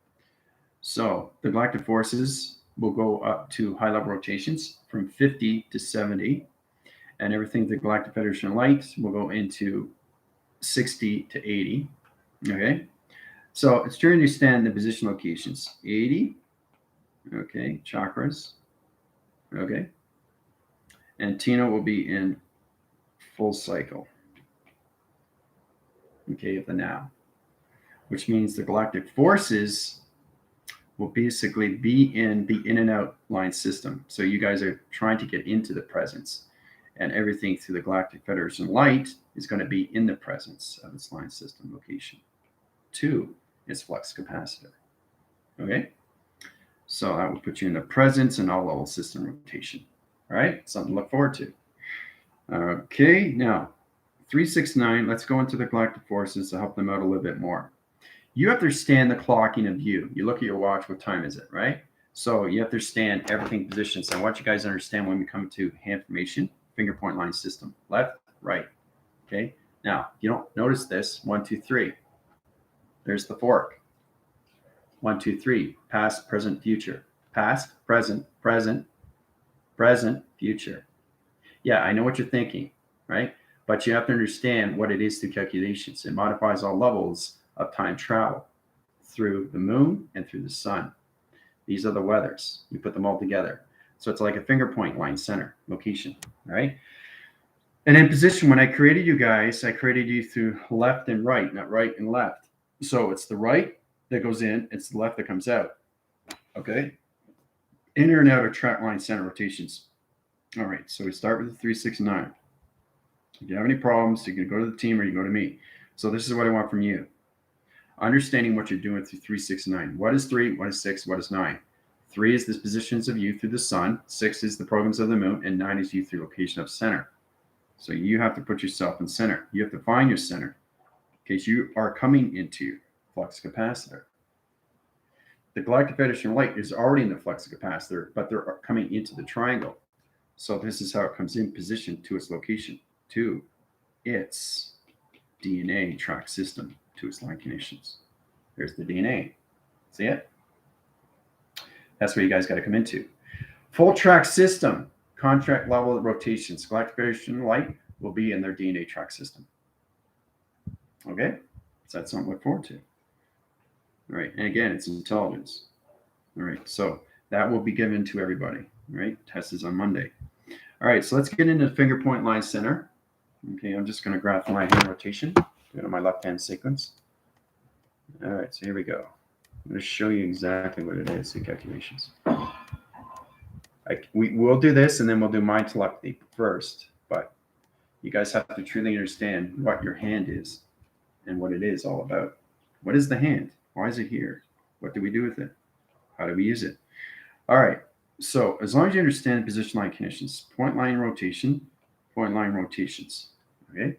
So the galactic forces will go up to high level rotations from 50 to 70, and everything the Galactic Federation light will go into 60 to 80. Okay, so it's to understand the position locations. 80, okay, chakras, okay, and Tina will be in full cycle, okay, of the now, which means the galactic forces will basically be in and out line system. So you guys are trying to get into the presence, and everything through the Galactic Federation light is going to be in the presence of its line system location to its flux capacitor. Okay, so that will put you in the presence and all level system rotation. All right, something to look forward to. Okay, now 369. Let's go into the galactic forces to help them out a little bit more. You have to understand the clocking of you. You look at your watch, what time is it, right? So you have to understand everything positions. I want you guys to understand when we come to hand formation, finger point line system, left, right. Okay. Now you don't notice this. 1, 2, 3. There's the fork. 1, 2, 3. Past, present, future. Past, present, present, present, future. Yeah, I know what you're thinking, right? But you have to understand what it is through calculations. It modifies all levels of time travel through the moon and through the sun. These are the weathers. You put them all together. So it's like a finger point line center location, right? And in position, when I created you guys, I created you through left and right, not right and left. So it's the right that goes in, it's the left that comes out. Okay? Inner and outer track line center rotations. All right, so we start with the 369. If you have any problems, you can go to the team or you go to me. So this is what I want from you. Understanding what you're doing through 369. What is 3? What is 6? What is 9? 3 is the positions of you through the sun. 6 is the programs of the moon. And 9 is you through location of center. So you have to put yourself in center. You have to find your center because you are coming into flux capacitor. The galactic Federation light is already in the flux capacitor, but they're coming into the triangle. So this is how it comes in position to its location, to its DNA track system, to its line conditions. There's the DNA. See it? That's where you guys got to come into. Full track system, contract level rotations. Galactic Federation light will be in their DNA track system. Okay? So that's something to look forward to. All right. And again, it's intelligence. All right. So that will be given to everybody. All right. Test is on Monday. All right. So let's get into the finger point line center. Okay. I'm just going to graph my hand rotation. Go to my left hand sequence. All right. So here we go. I'm going to show you exactly what it is, the calculations. We will do this and then we'll do mind telepathy first. But you guys have to truly understand what your hand is and what it is all about. What is the hand? Why is it here? What do we do with it? How do we use it? All right. So as long as you understand position line conditions, point line rotation, point line rotations. Okay.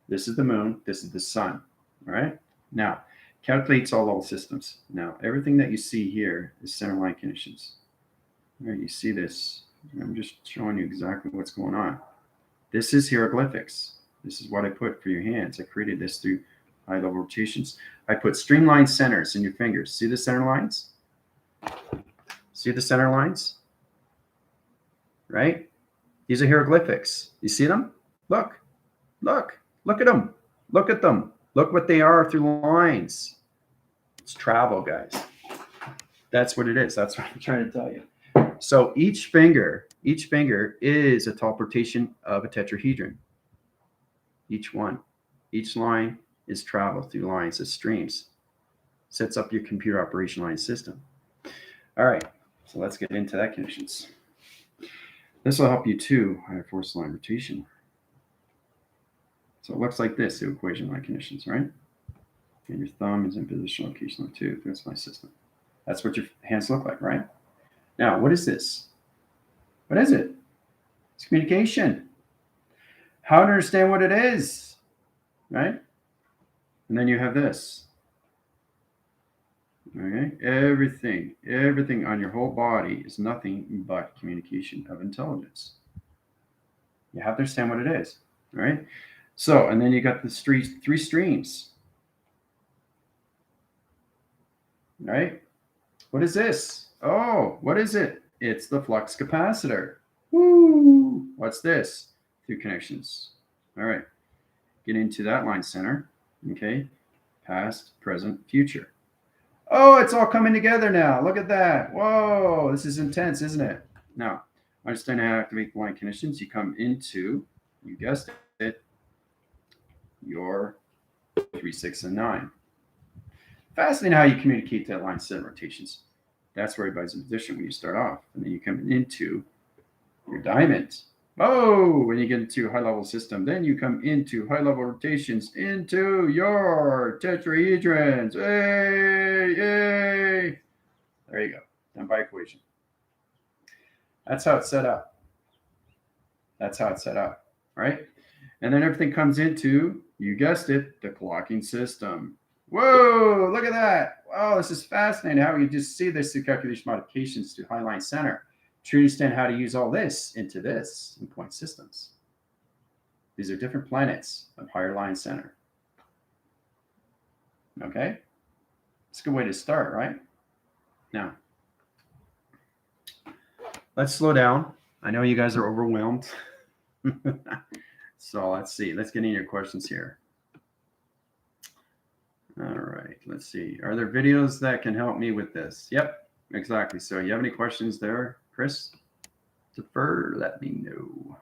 This is the moon. This is the sun. All right. Now, calculates all level systems. Now, everything that you see here is center line conditions. All right. You see this. I'm just showing you exactly what's going on. This is hieroglyphics. This is what I put for your hands. I created this through high level rotations. I put streamlined centers in your fingers. See the center lines? See the center lines? Right? These are hieroglyphics. You see them? Look at them. Look at them. Look what they are through lines. It's travel, guys. That's what it is. That's what I'm trying to tell you. So each finger is a teleportation of a tetrahedron. Each one. Each line is travel through lines as streams. Sets up your computer operation line system. All right, so let's get into that conditions. This will help you too, higher force line rotation. So it looks like this, the equation line conditions, right? And your thumb is in position location line 2. That's my system. That's what your hands look like, right? Now, what is this? What is it? It's communication. How to understand what it is, right? And then you have this. Okay, everything on your whole body is nothing but communication of intelligence. You have to understand what it is, all right? So, and then you got the three streams, right? What is this? Oh, what is it? It's the flux capacitor. Woo! What's this? Through connections. All right, get into that line center, okay? Past, present, future. Oh, it's all coming together now. Look at that. Whoa, this is intense, isn't it? Now, understand how to activate the line conditions. You come into, you guessed it, your 3, 6, and 9. Fascinating how you communicate that line center rotations. That's where everybody's in position when you start off. And then you come into your diamond. Oh, when you get into high level system, then you come into high level rotations into your tetrahedrons. Hey, yay. There you go. Done by equation. That's how it's set up. That's how it's set up, right? And then everything comes into, you guessed it, the clocking system. Whoa, look at that. Wow, this is fascinating how you just see this through calculation modifications to high line center. To understand how to use all this into this in point systems. These are different planets of higher line center. Okay? It's a good way to start, right? Now, let's slow down. I know you guys are overwhelmed. So let's see. Let's get into your questions here. All right. Let's see. Are there videos that can help me with this? Yep, exactly. So you have any questions there, Chris? Let me know.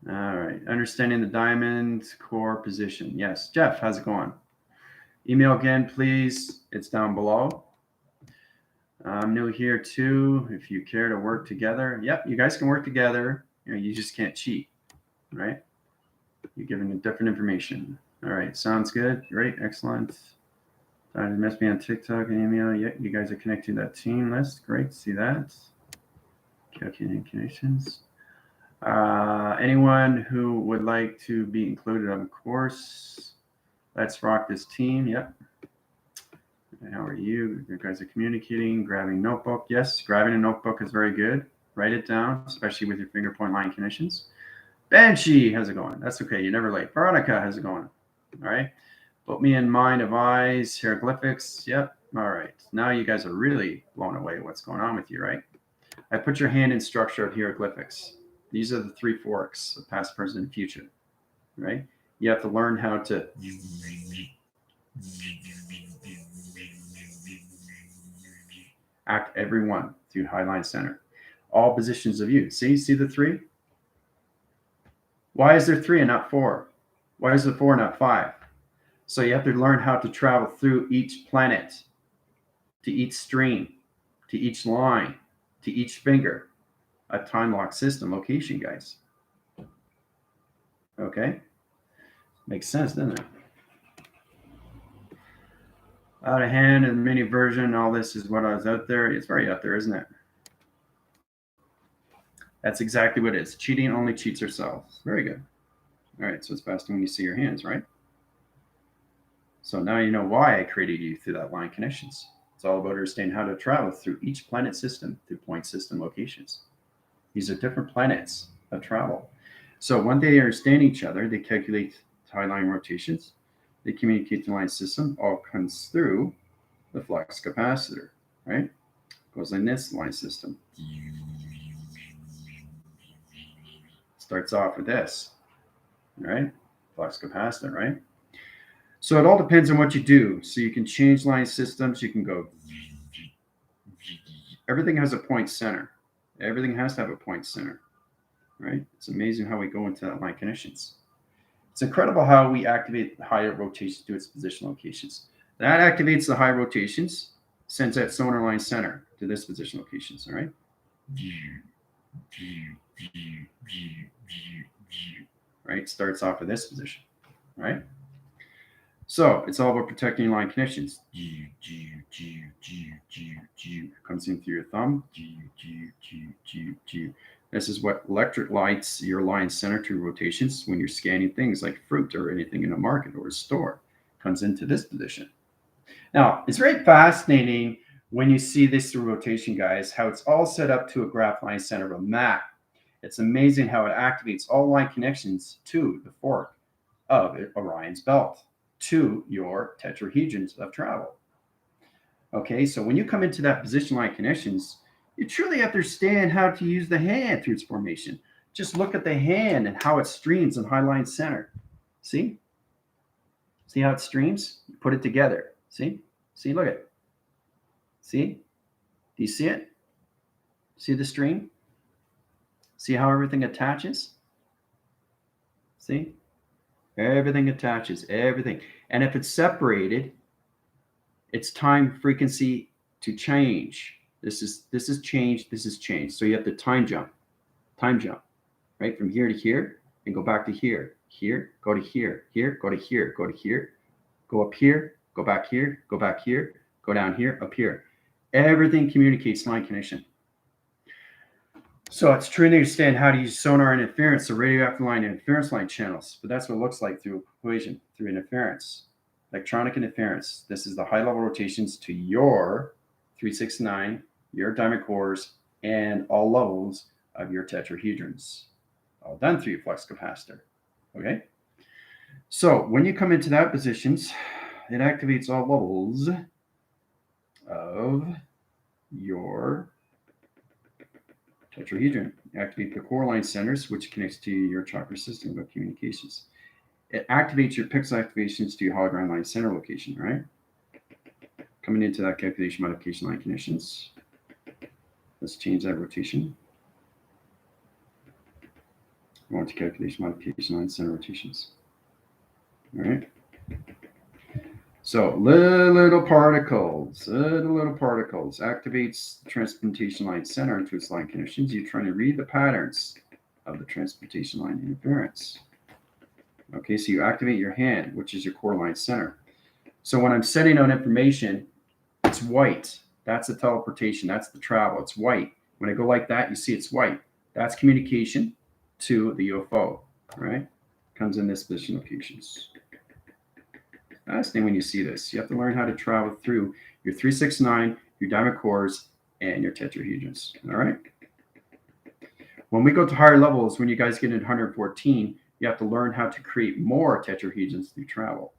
All right. Understanding the diamond core position. Yes. Jeff, how's it going? Email again, please. It's down below. I'm new here too. If you care to work together, yep, you guys can work together. You just can't cheat, right? You're giving different information. All right, sounds good. Great, excellent. Mess me on TikTok and email. Yeah, you guys are connecting to that team list. Great, see that. Calculating connections. Anyone who would like to be included on the course? Let's rock this team. Yep. How are you? You guys are communicating, grabbing notebook. Yes, grabbing a notebook is very good. Write it down, especially with your finger point line connections. Banshee, how's it going? That's okay. You're never late. Veronica, how's it going? All right. Put me in mind of eyes, hieroglyphics. Yep. All right. Now you guys are really blown away what's going on with you, right? I put your hand in structure of hieroglyphics. These are the three forks of past, present, and future, right? You have to learn how to act every one through highline center. All positions of you. See the three? Why is there three and not four? Why is there four and not five? So you have to learn how to travel through each planet, to each stream, to each line, to each finger. A time lock system location, guys. Okay? Makes sense, doesn't it? Out of hand and mini version, all this is what I was out there. It's very out there, isn't it? That's exactly what it is. Cheating only cheats ourselves. Very good. All right, so it's faster when you see your hands, right? So now you know why I created you through that line connections. It's all about understanding how to travel through each planet system through point system locations. These are different planets of travel. So when they understand each other, they calculate tie line rotations, they communicate the line system, all comes through the flux capacitor, right? Goes in this line system. Starts off with this, right? Flux capacitor, right? So it all depends on what you do. So you can change line systems. You can go. Everything has a point center. Everything has to have a point center, right? It's amazing how we go into that line connections. It's incredible how we activate the higher rotations to its position locations. That activates the high rotations, sends that sonar line center to this position locations, all right? Right? Starts off with this position, right? So it's all about protecting line connections. Comes in through your thumb. This is what electric lights your line center to rotations when you're scanning things like fruit or anything in a market or a store. Comes into this position. Now, it's very fascinating when you see this through rotation, guys, how it's all set up to a graph line center of a map. It's amazing how it activates all line connections to the fork of Orion's belt, to your tetrahedrons of travel. Okay, so when you come into that position line connections, you truly understand how to use the hand through its formation. Just look at the hand and how it streams in highline center. See? See how it streams? Put it together. See? See, look at it. See? Do you see it? See the stream? See how everything attaches? See? Everything attaches, everything. And if it's separated, it's time frequency to change. This is change, this is change. So you have to time jump, right? From here to here and go back to here, go to here, go to here, go to here, go up here, go back here, go back here, go down here, up here. Everything communicates line connection. So it's trying to understand how to use sonar and interference, so radioactive line and interference line channels. But that's what it looks like through equation, through interference. Electronic interference. This is the high level rotations to your 369, your diamond cores, and all levels of your tetrahedrons. All done through your flux capacitor. Okay? So when you come into that positions, it activates all levels of your tetrahedron. Activate the core line centers, which connects to your chakra system of communications. It activates your pixel activations to your hologram line center location, right? Coming into that calculation modification line connections. Let's change that rotation. Going to calculation, modification, line center rotations. All right. So little particles activates the transportation line center into its line connections. You're trying to read the patterns of the transportation line interference. Okay, so you activate your hand, which is your core line center. So when I'm sending out information, it's white. That's the teleportation. That's the travel. It's white. When I go like that, you see it's white. That's communication to the UFO, right? Comes in this position locations. Last thing when you see this, you have to learn how to travel through your 369, your diamond cores, and your tetrahedrons. All right. When we go to higher levels, when you guys get into 114, you have to learn how to create more tetrahedrons through travel.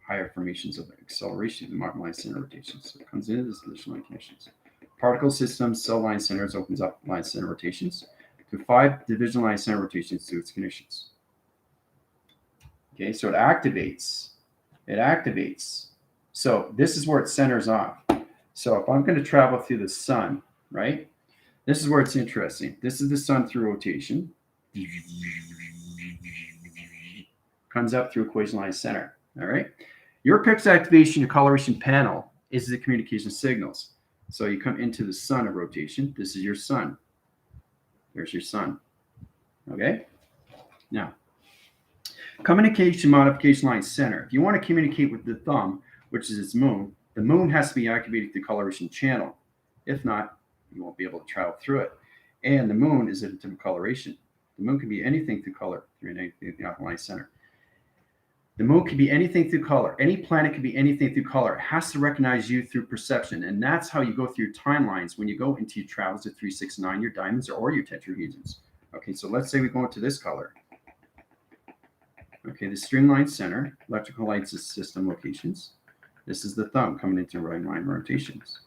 Higher formations of acceleration and modern line center rotations. So it comes into this position line connections. Particle systems, cell line centers opens up line center rotations to 5 division line center rotations to its connections. Okay, so it activates. It activates. So this is where it centers off. So if I'm going to travel through the sun, right? This is where it's interesting. This is the sun through rotation. Comes up through equation line center. All right. Your pixel activation, your coloration panel is the communication signals. So you come into the sun of rotation. This is your sun. There's your sun. Okay. Now, communication modification line center. If you want to communicate with the thumb, which is its moon, the moon has to be activated through coloration channel. If not, you won't be able to travel through it. And the moon is a different coloration. The moon can be anything through color through anything the line center. The moon can be anything through color. Any planet can be anything through color. It has to recognize you through perception. And that's how you go through your timelines when you go into your travels to 369, your diamonds or your tetrahedrons. Okay, so let's say we go into this color. Okay, the streamline center, electrical light system locations. This is the thumb coming into right line rotations.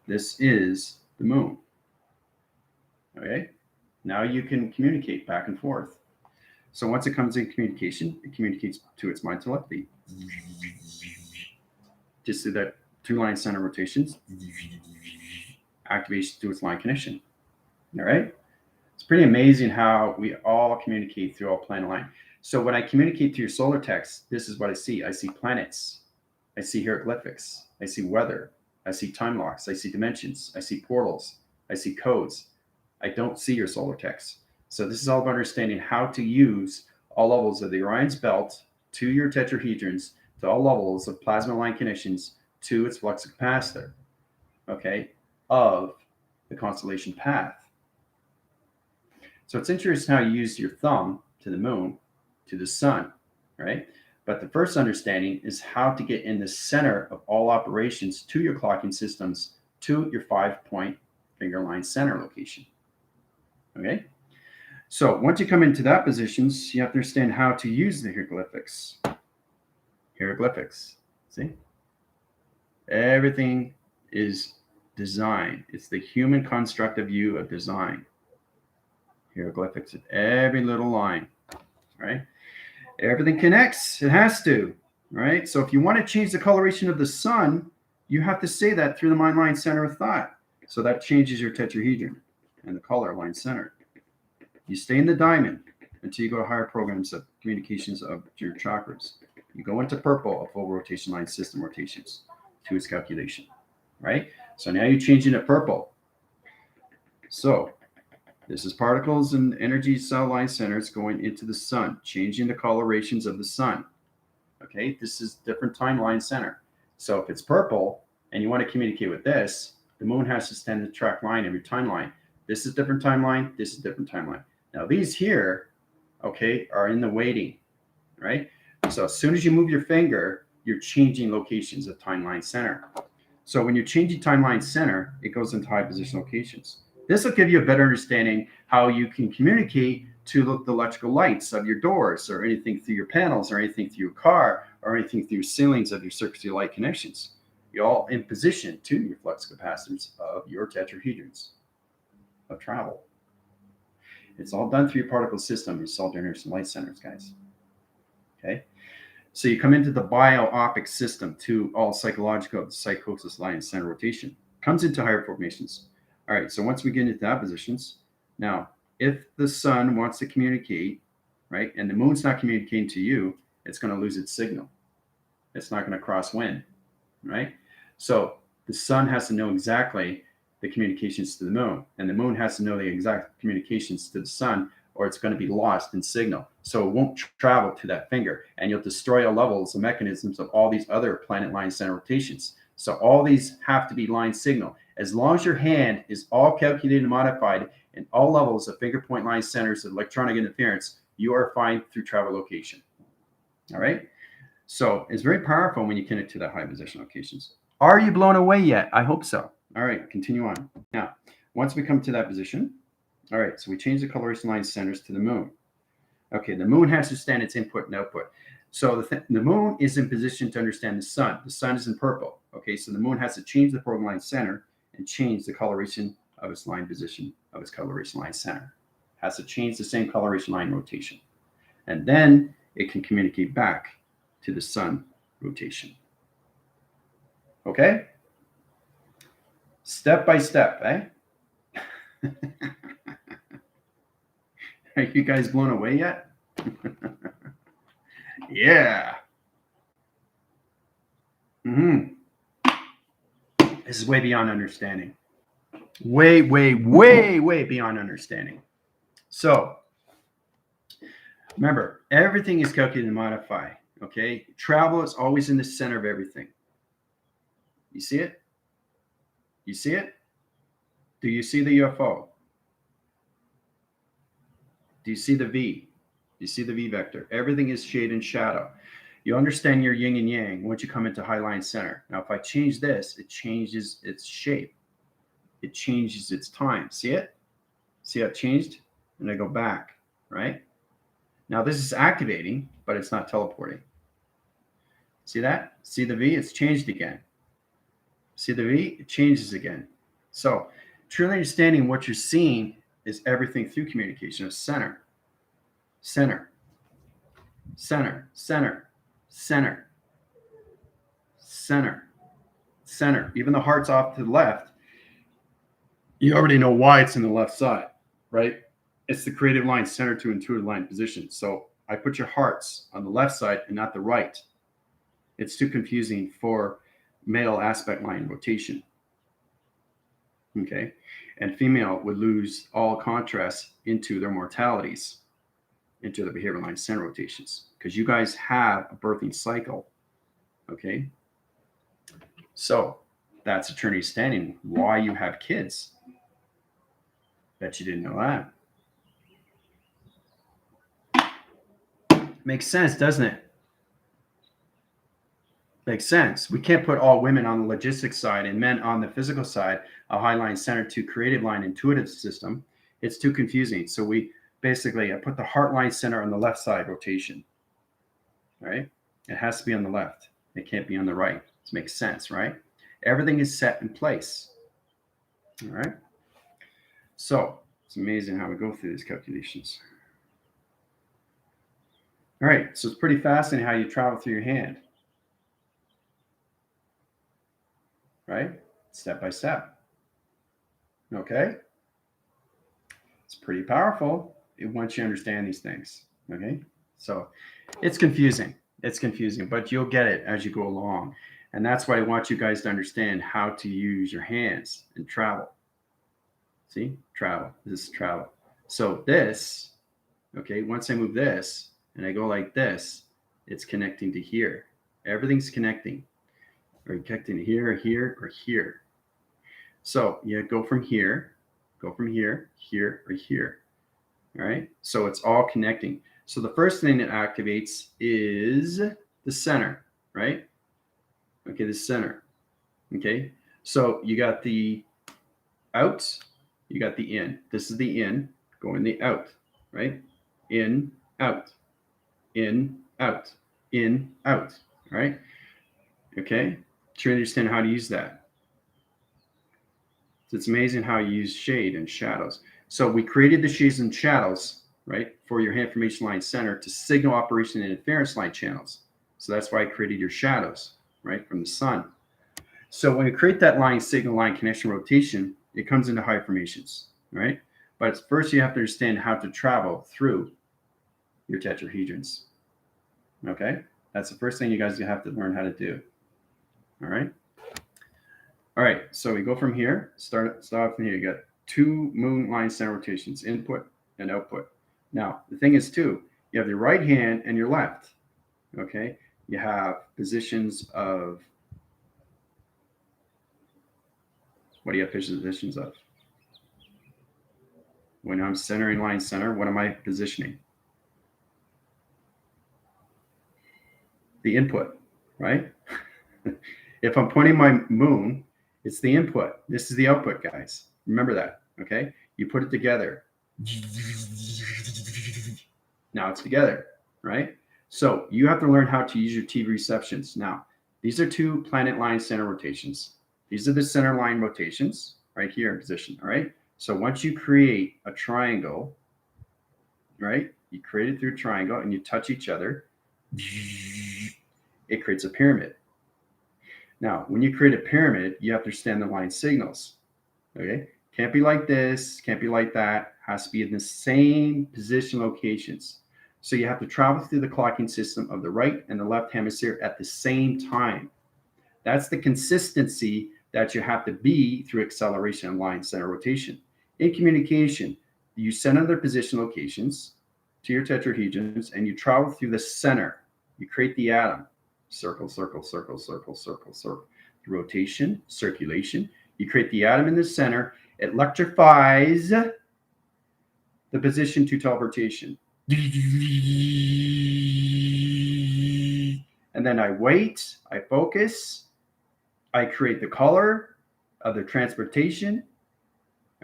This is the moon. Okay, now you can communicate back and forth. So once it comes in communication, it communicates to its mind telepathy. Just through that 2 line center rotations, activation to its line connection. All right, it's pretty amazing how we all communicate through all planet line. So when I communicate through your solar text, this is what I see. I see planets. I see hieroglyphics. I see weather. I see time locks. I see dimensions. I see portals. I see codes. I don't see your solar text. So this is all about understanding how to use all levels of the Orion's belt to your tetrahedrons, to all levels of plasma line connections to its flux capacitor, okay, of the constellation path. So it's interesting how you use your thumb to the moon, to the sun, right? But the first understanding is how to get in the center of all operations to your clocking systems to your 5-point finger line center location. Okay. So once you come into that positions, you have to understand how to use the hieroglyphics. Hieroglyphics. See? Everything is design. It's the human constructive view of design. Hieroglyphics at every little line. Right? Everything connects. It has to. Right? So if you want to change the coloration of the sun, you have to say that through the mind line center of thought. So that changes your tetrahedron and the color line center. You stay in the diamond until you go to higher programs of communications of your chakras. You go into purple, a full rotation line system rotations to its calculation, right? So now you're changing to purple. So this is particles and energy cell line centers going into the sun, changing the colorations of the sun. Okay, this is different timeline center. So if it's purple and you want to communicate with this, the moon has to stand the track line of your timeline. This is different timeline. This is different timeline. Now these here, okay, are in the waiting, right? So as soon as you move your finger, you're changing locations of timeline center. So when you're changing timeline center, it goes into high position locations. This will give you a better understanding how you can communicate to the electrical lights of your doors or anything through your panels or anything through your car or anything through your ceilings of your circuitry light connections. You're all in position to your flux capacitors of your tetrahedrons of travel. It's all done through your particle system, your cell generation light centers, guys. Okay. So you come into the bio-opic system to all psychological psychosis line center rotation. Comes into higher formations. All right. So once we get into that positions, now if the sun wants to communicate, right, and the moon's not communicating to you, it's going to lose its signal. It's not going to cross wind, right? So the sun has to know exactly the communications to the moon, and the moon has to know the exact communications to the sun, or it's going to be lost in signal. So it won't travel to that finger, and you'll destroy all levels and mechanisms of all these other planet line center rotations. So all these have to be line signal. As long as your hand is all calculated and modified in all levels of finger point line centers of electronic interference, you are fine through travel location. All right. So it's very powerful when you connect to that high position locations. Are you blown away yet? I hope so. All right, continue on. Now, once we come to that position, all right, so we change the coloration line centers to the moon. Okay, the moon has to understand its input and output. So the moon is in position to understand the sun. The sun is in purple. Okay, so the moon has to change the program line center and change the coloration of its line position of its coloration line center. It has to change the same coloration line rotation. And then it can communicate back to the sun rotation. Okay? Step by step, eh? Are you guys blown away yet? Yeah. This is way beyond understanding. Way beyond understanding. So, remember, everything is calculated and modified. Okay? Travel is always in the center of everything. You see it? You see it? Do you see the UFO? Do you see the V? Do you see the V vector? Everything is shade and shadow. You understand your yin and yang once you come into high line center. Now, if I change this, it changes its shape. It changes its time. See it? See how it changed? And I go back, right? Now, this is activating, but it's not teleporting. See that? See the V? It's changed again. See the V? It changes again. So, truly understanding what you're seeing is everything through communication of center, center, center, center, center, center, center. Even the heart's off to the left, you already know why it's in the left side, right? It's the creative line center to intuitive line position. So I put your hearts on the left side and not the right. It's too confusing for male aspect line rotation. Okay. And female would lose all contrast into their mortalities, into the behavioral line center rotations, because you guys have a birthing cycle. Okay. So that's eternity standing, why you have kids. Bet you didn't know that. Makes sense, doesn't it? Makes sense. We can't put all women on the logistics side and men on the physical side, a high line center to creative line intuitive system. It's too confusing. So we basically, I put the heart line center on the left side rotation. All right. It has to be on the left. It can't be on the right. This makes sense, right? Everything is set in place. All right. So it's amazing how we go through these calculations. All right. So it's pretty fascinating how you travel through your hand. Right? Step by step. Okay? It's pretty powerful once you understand these things. Okay? So it's confusing. It's confusing, but you'll get it as you go along. And that's why I want you guys to understand how to use your hands and travel. See? Travel. This is travel. So this, okay, once I move this and I go like this, it's connecting to here. Everything's connecting. Or connecting to here, here, or here. So you go from here, here, or here. All right. So it's all connecting. So the first thing that activates is the center, right? Okay, the center. Okay. So you got the out, you got the in. This is the in, going the out, right? In, out, in, out, in, out. All right. Okay. To understand how to use that. So it's amazing how you use shade and shadows. So we created the shades and shadows, right, for your information line center to signal operation and interference line channels. So that's why I created your shadows, right, from the sun. So when you create that line signal line connection rotation, it comes into high formations, right? But first you have to understand how to travel through your tetrahedrons. Okay? That's the first thing you guys have to learn how to do. All right? All right, so we go from here, start from here. You got 2 moon line center rotations, input and output. Now, the thing is too, you have your right hand and your left. Okay? You have positions of, what do you have positions of? When I'm centering line center, what am I positioning? The input, right? If I'm pointing my moon, it's the input. This is the output, guys. Remember that, okay? You put it together. Now it's together, right? So you have to learn how to use your TV receptions. Now, these are 2 planet line center rotations. These are the center line rotations right here in position, all right? So once you create a triangle, right? You create it through a triangle and you touch each other, it creates a pyramid. Now, when you create a pyramid, you have to understand the line signals. Okay? Can't be like this, can't be like that. Has to be in the same position locations. So you have to travel through the clocking system of the right and the left hemisphere at the same time. That's the consistency that you have to be through acceleration and line center rotation. In communication, you send other position locations to your tetrahedrons and you travel through the center. You create the atom. Circle, circle, circle, circle, circle, circle. Rotation, circulation. You create the atom in the center. It electrifies the position to teleportation. And then I wait, I focus, I create the color of the transportation.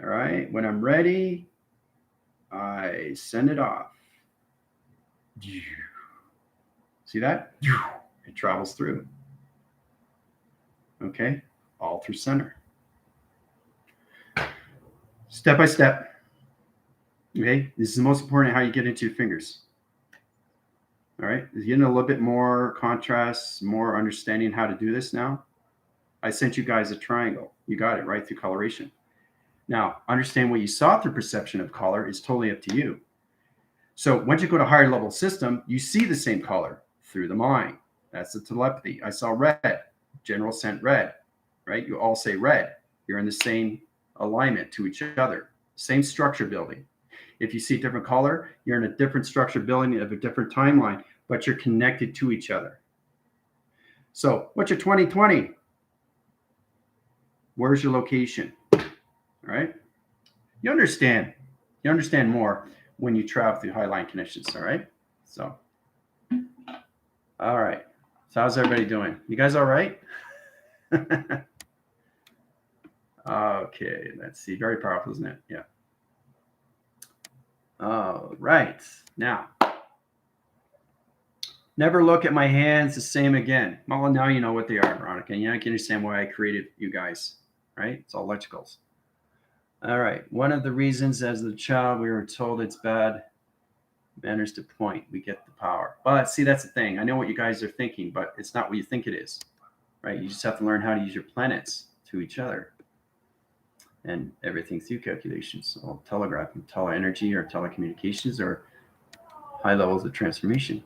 All right, when I'm ready, I send it off. See that? It travels through. Okay, all through center. Step by step. Okay, this is the most important, how you get into your fingers. All right, is getting a little bit more contrast, more understanding how to do this now. I sent you guys a triangle. You got it right through coloration. Now, understand what you saw through perception of color is totally up to you. So once you go to higher level system, you see the same color through the mind. That's the telepathy. I saw red. General sent red, right? You all say red. You're in the same alignment to each other. Same structure building. If you see a different color, you're in a different structure building of a different timeline, but you're connected to each other. So what's your 2020? Where's your location? All right. You understand more when you travel through high line connections. All right. So, all right. So how's everybody doing? You guys all right? Okay. Let's see. Very powerful, isn't it? Yeah. All right. Now, never look at my hands the same again. Well, now you know what they are, Veronica. And you can understand why I created you guys, right? It's all electricals. All right. One of the reasons as a child we were told it's bad manners to point. We get the power. But see, that's the thing. I know what you guys are thinking, but it's not what you think it is, right? You just have to learn how to use your planets to each other and everything through calculations. So telegraphing, teleenergy or telecommunications or high levels of transformation.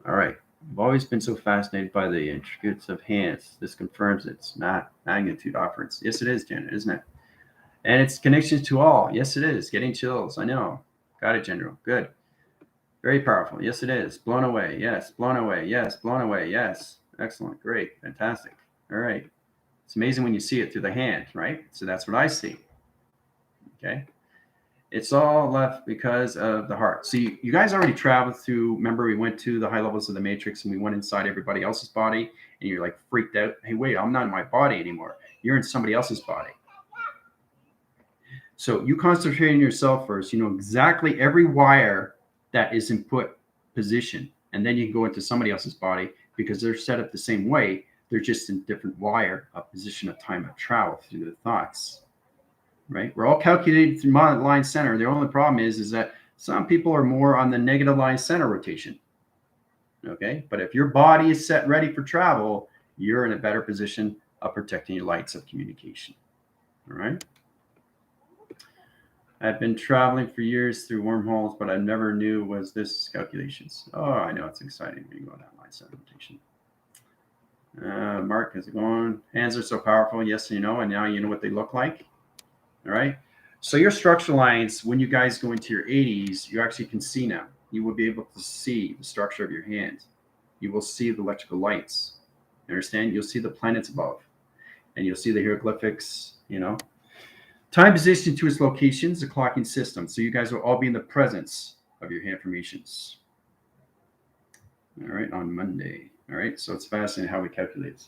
All right. I've always been so fascinated by the intricacies of hands. This confirms its magnitude offerings. Yes, it is, Janet, isn't it? And its connections to all. Yes, it is. Getting chills. I know. Got it, General. Good. Very powerful. Yes, it is. Blown away. Yes. Blown away. Yes. Blown away. Yes. Excellent. Great. Fantastic. All right. It's amazing when you see it through the hand, right? So that's what I see. Okay. It's all left because of the heart. See, you guys already traveled through. Remember, we went to the high levels of the matrix and we went inside everybody else's body and you're like freaked out. Hey, wait, I'm not in my body anymore. You're in somebody else's body. So you concentrate on yourself first. You know exactly every wire that is in put position. And then you can go into somebody else's body because they're set up the same way. They're just in different wire of position of time of travel through the thoughts. Right? We're all calculated through line center. The only problem is that some people are more on the negative line center rotation. Okay? But if your body is set ready for travel, you're in a better position of protecting your lights of communication. All right? I've been traveling for years through wormholes, but I never knew was this calculations. Oh, I know it's exciting when you go down line center rotation. Mark, how's it going? Hands are so powerful. Yes, you know, and now you know what they look like. All right. So your structural lines, when you guys go into your 80s, you actually can see now. You will be able to see the structure of your hand. You will see the electrical lights. You understand? You'll see the planets above, and you'll see the hieroglyphics. You know, time position to its locations, the clocking system. So you guys will all be in the presence of your hand formations. All right, on Monday. All right, so it's fascinating how we calculate it.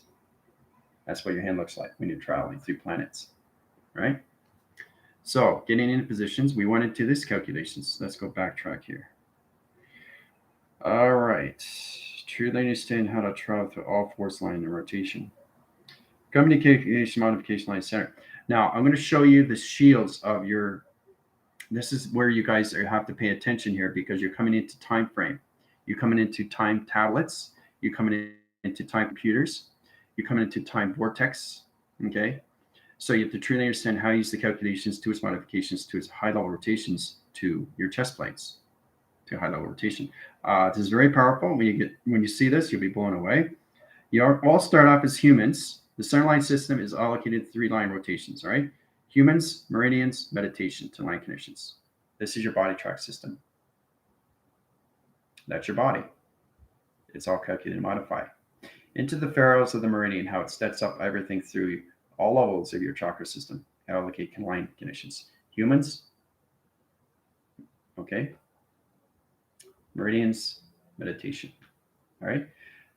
That's what your hand looks like when you're traveling through planets, right? So getting into positions, we went into this calculations. Let's go backtrack here. All right. Truly understand how to travel through all force line and rotation. Communication modification line center. Now I'm going to show you the shields of your. This is where you guys have to pay attention here because you're coming into time frame. You're coming into time tablets. You're coming into time computers. You're coming into time vortex. Okay. So you have to truly understand how to use the calculations to its modifications to its high level rotations to your chest plates to high level rotation. This is very powerful. When you see this, you'll be blown away. You all start off as humans. The centerline system is allocated 3 line rotations. All right, humans, meridians, meditation to line conditions. This is your body track system. That's your body. It's all calculated and modified. Into the pharaohs of the meridian, how it sets up everything through all levels of your chakra system. Allocate line conditions. Humans, okay, meridians, meditation. All right.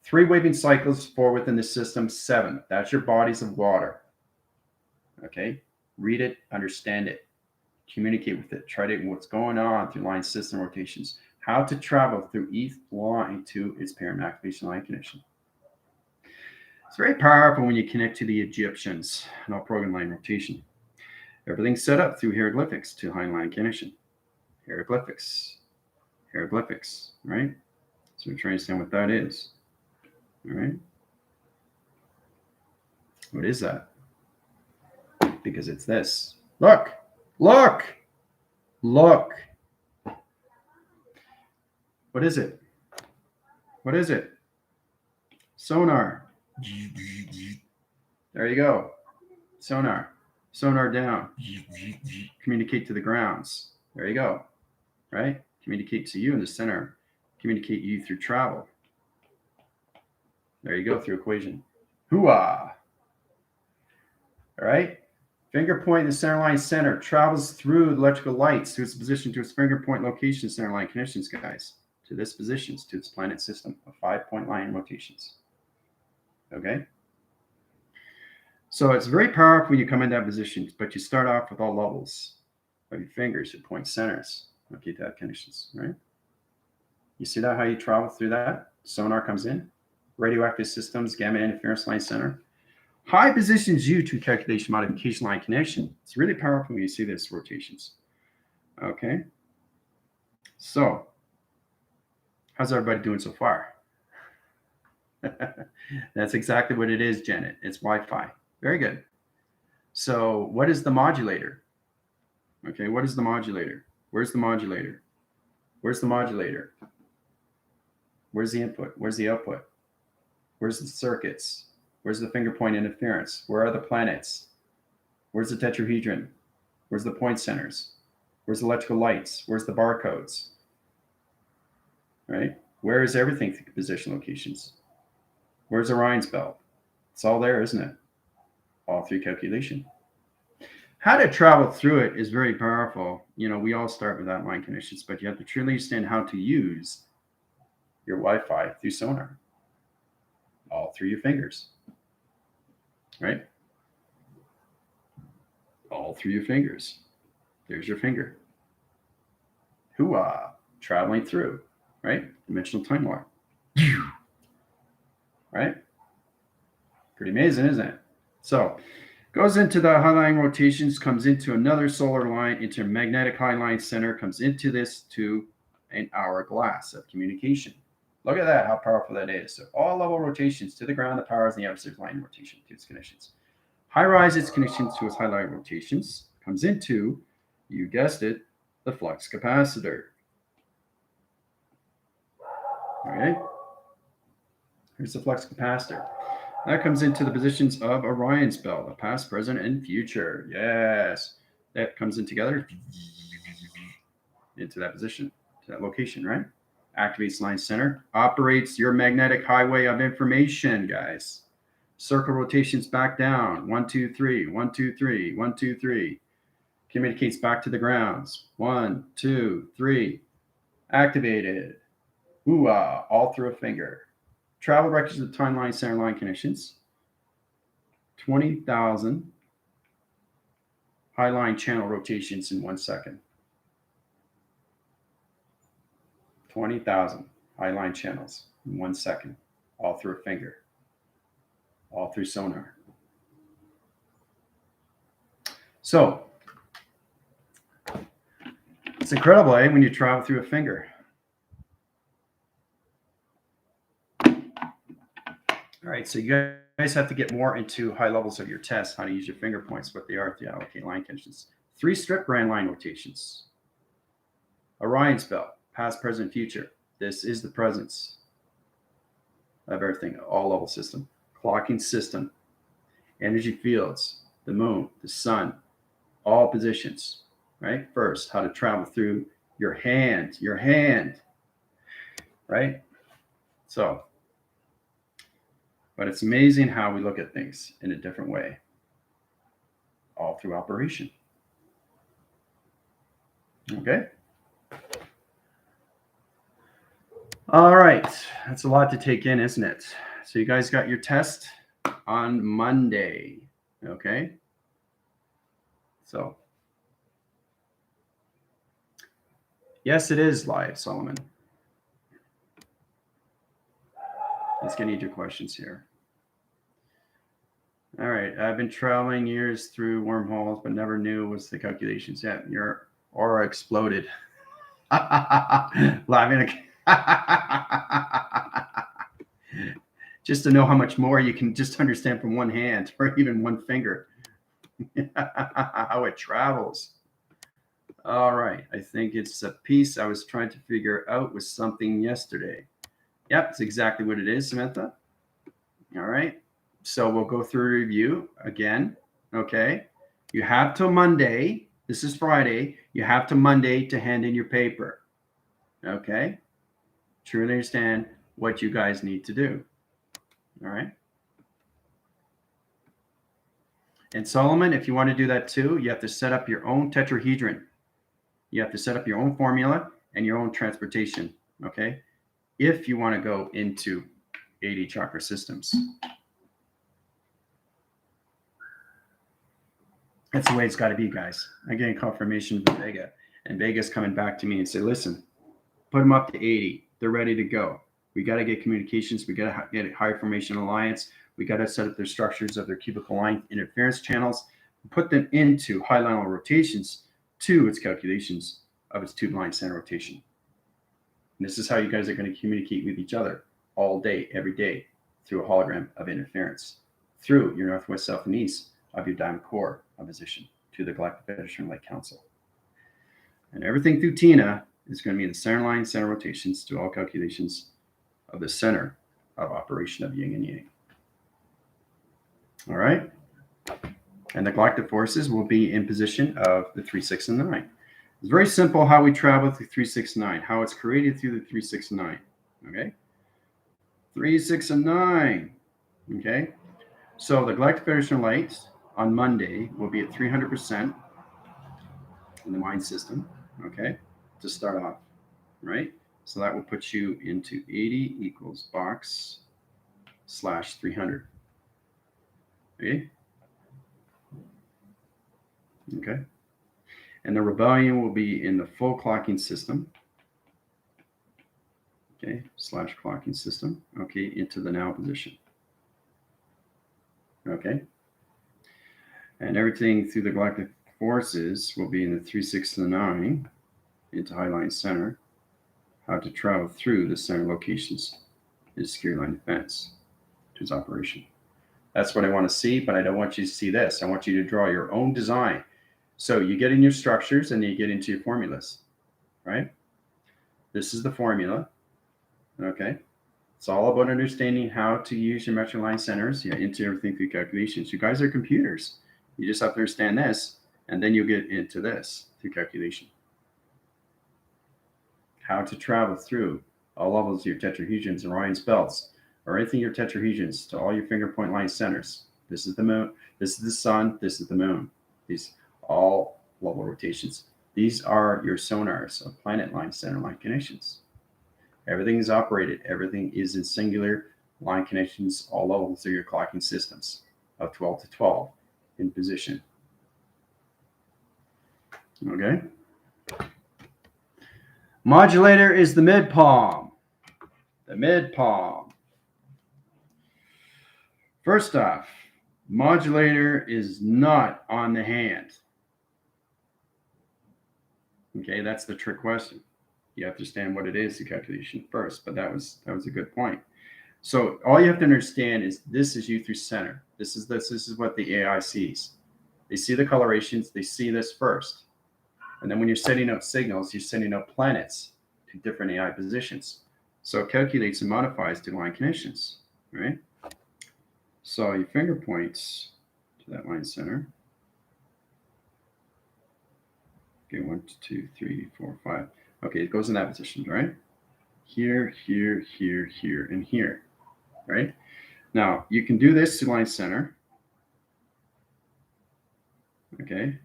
3 waving cycles, 4 within the system, 7. That's your bodies of water. Okay. Read it, understand it, communicate with it, try to what's going on through line system rotations, how to travel through each line to its parent activation line connection. It's very powerful when you connect to the Egyptians and all program line rotation. Everything's set up through hieroglyphics to high line connection. Hieroglyphics, right? So we're trying to understand what that is. All right. What is that? Because it's this. Look. What is it? Sonar. There you go. Sonar down. Communicate to the grounds. There you go. Right? Communicate to you in the center. Communicate you through travel. There you go, through equation. Hooah! All right? Finger point in the center line center travels through electrical lights to its position to its finger point location center line conditions, guys. To this positions, to its planet system of 5-point line rotations. Okay? So it's very powerful when you come in that position, but you start off with all levels of your fingers, your point centers. Okay, to have conditions, right? You see that how you travel through that? Sonar comes in, radioactive systems, gamma interference line center. High positions you to calculation modification line connection. It's really powerful when you see this rotations. Okay. So, how's everybody doing so far? That's exactly what it is, Janet. It's Wi-Fi. Very good. So, what is the modulator? Okay, what is the modulator? Where's the modulator? Where's the modulator? Where's the input? Where's the output? Where's the circuits? Where's the finger point interference? Where are the planets? Where's the tetrahedron? Where's the point centers? Where's the electrical lights? Where's the barcodes? Right? Where is everything through position locations? Where's Orion's belt? It's all there, isn't it? All through calculation. How to travel through it is very powerful. You know, we all start with that line conditions, but you have to truly understand how to use your Wi-Fi through sonar. All through your fingers. Right? All through your fingers. There's your finger. Hooah! Traveling through. Right? Dimensional time warp. Right? Pretty amazing, isn't it? So, goes into the high line rotations, comes into another solar line, into a magnetic high line center, comes into this to an hourglass of communication. Look at that, how powerful that is. So all level rotations to the ground, the powers, and the opposite line rotation to its conditions. High rise its conditions to its high line rotations, comes into You guessed it, the flux capacitor. Okay, here's the flux capacitor. That comes into the positions of Orion's belt, the past, present, and future. Yes, that comes in together into that position, to that location, right? Activates line center, operates your magnetic highway of information, guys. Circle rotations back down. 1, 2, 3, 1, 2, 3, 1, 2, 3. Communicates back to the grounds. 1, 2, 3. Activated. Ooh-ah, all through a finger. Travel records of timeline center line connections. 20,000 high line channel rotations in 1 second. 20,000 high line channels in 1 second, all through a finger, all through sonar. So it's incredible, eh, when you travel through a finger. All right, so you guys have to get more into high levels of your test, how to use your finger points, what they are to allocate line connections. 3 strip brand line rotations. Orion's belt, past, present, future. This is the presence of everything, all level system. Clocking system, energy fields, the moon, the sun, all positions, right? First, how to travel through your hand, right? So, but it's amazing how we look at things in a different way, all through operation. Okay. All right. That's a lot to take in, isn't it? So you guys got your test on Monday. Okay. So, yes, it is live, Solomon. Let's get into your questions here. All right. I've been traveling years through wormholes, but never knew was the calculations yet. Your aura exploded. Laughing. Just to know how much more you can just understand from one hand or even one finger. How it travels. All right. I think it's a piece I was trying to figure out with something yesterday. Yep, it's exactly what it is, Samantha. All right. So we'll go through a review again. Okay. You have till Monday. This is Friday. You have till Monday to hand in your paper. Okay. Truly understand what you guys need to do. All right. And Solomon, if you want to do that too, you have to set up your own tetrahedron. You have to set up your own formula and your own transportation. Okay. If you want to go into 80 chakra systems. That's the way it's got to be, guys. I'm getting confirmation from Vega, and Vega's coming back to me and say, listen, put them up to 80. They're ready to go. We got to get communications. We got to get a high formation alliance. We got to set up their structures of their cubical line interference channels, put them into high line rotations to its calculations of its tube line center rotation. And this is how you guys are going to communicate with each other all day, every day, through a hologram of interference, through your northwest, south, and east of your diamond core opposition to the Galactic Federation Light Council. And everything through Tina is going to be in the center line, center rotations to all calculations of the center of operation of yin and yang. All right. And the galactic forces will be in position of the 3, 6, and 9. It's very simple how we travel through 3, 6, 9, how it's created through the 3, 6, and 9. Okay. 3, 6, and 9. Okay. So the Galactic Federation Light on Monday will be at 300% in the mind system. Okay. To start off. Right. So that will put you into 80 equals box / 300. Okay. Okay. And the rebellion will be in the full clocking system. Okay. / clocking system. Okay. Into the now position. Okay. And everything through the galactic forces will be in the 3, 6, and 9 into Highline Center. How to travel through the center locations is secure line defense to its operation. That's what I want to see, but I don't want you to see this. I want you to draw your own design. So you get in your structures and then you get into your formulas, right? This is the formula, okay? It's all about understanding how to use your metric line centers, into everything through calculations. You guys are computers. You just have to understand this, and then you'll get into this through calculation. How to travel through all levels of your tetrahedrons and Orion's belts, or anything your tetrahedrons to all your finger point line centers. This is the moon, this is the sun, this is the moon. These all level rotations. These are your sonars of planet line center line connections. Everything is operated, everything is in singular line connections, all levels of your clocking systems of 12 to 12 in position. Okay. Modulator is the mid palm. The mid palm. First off, modulator is not on the hand. Okay, that's the trick question. You have to understand what it is, the calculation first, but that was a good point. So all you have to understand is this is you through center. This is what the AI sees. They see the colorations, they see this first. And then when you're setting up signals, you're sending up planets to different AI positions. So it calculates and modifies to line connections, right? So your finger points to that line center. Okay, 1, 2, 3, 4, 5. Okay, it goes in that position, right? Here, here, here, here, and here, right? Now, you can do this to line center. Okay,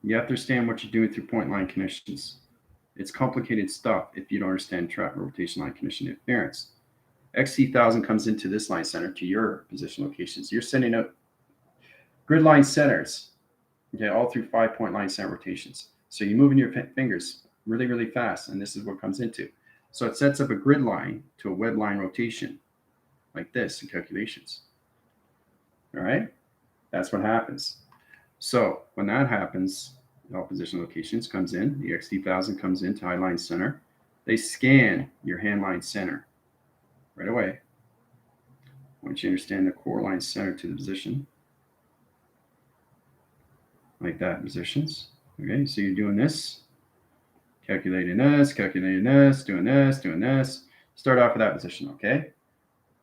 you have to understand what you're doing through point line connections. It's complicated stuff if you don't understand trap rotation line connection interference. XT1000 comes into this line center to your position locations. You're sending out grid line centers, okay, all through 5-point line center rotations. So you're moving your fingers really, really fast, and this is what comes into. So it sets up a grid line to a web line rotation like this in calculations. All right, that's what happens. So when that happens, all position locations comes in, the XT1000 comes into high line center. They scan your hand line center right away. Once you understand the core line center to the position, like that, positions. Okay, so you're doing this, calculating this, doing this. Start off with that position, okay?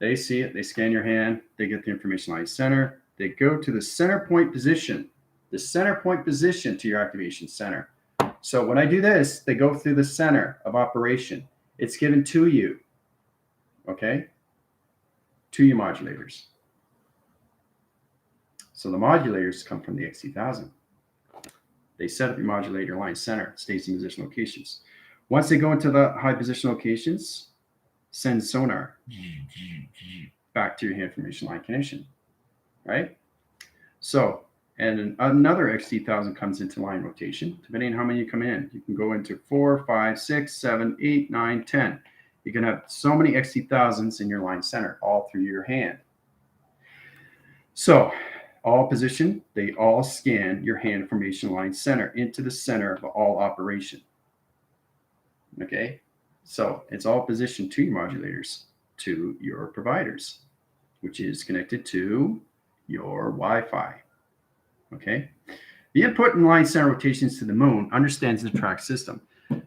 They see it, they scan your hand, they get the information line center, they go to the center point position, to your activation center. So when I do this, they go through the center of operation. It's given to you, okay? To your modulators. So the modulators come from the XT1000. They set up your modulator line center, stays in position locations. Once they go into the high position locations, send sonar back to your hand formation line connection, right? So, and another XT1000 comes into line rotation, depending on how many you come in. You can go into 4, 5, 6, 7, 8, 9, 10. You can have so many XT1000s in your line center, all through your hand. So, all position, they all scan your hand formation line center into the center of all operation. Okay, so it's all positioned to your modulators, to your providers, which is connected to your Wi-Fi. Okay, the input and line center rotations to the moon understands the track system.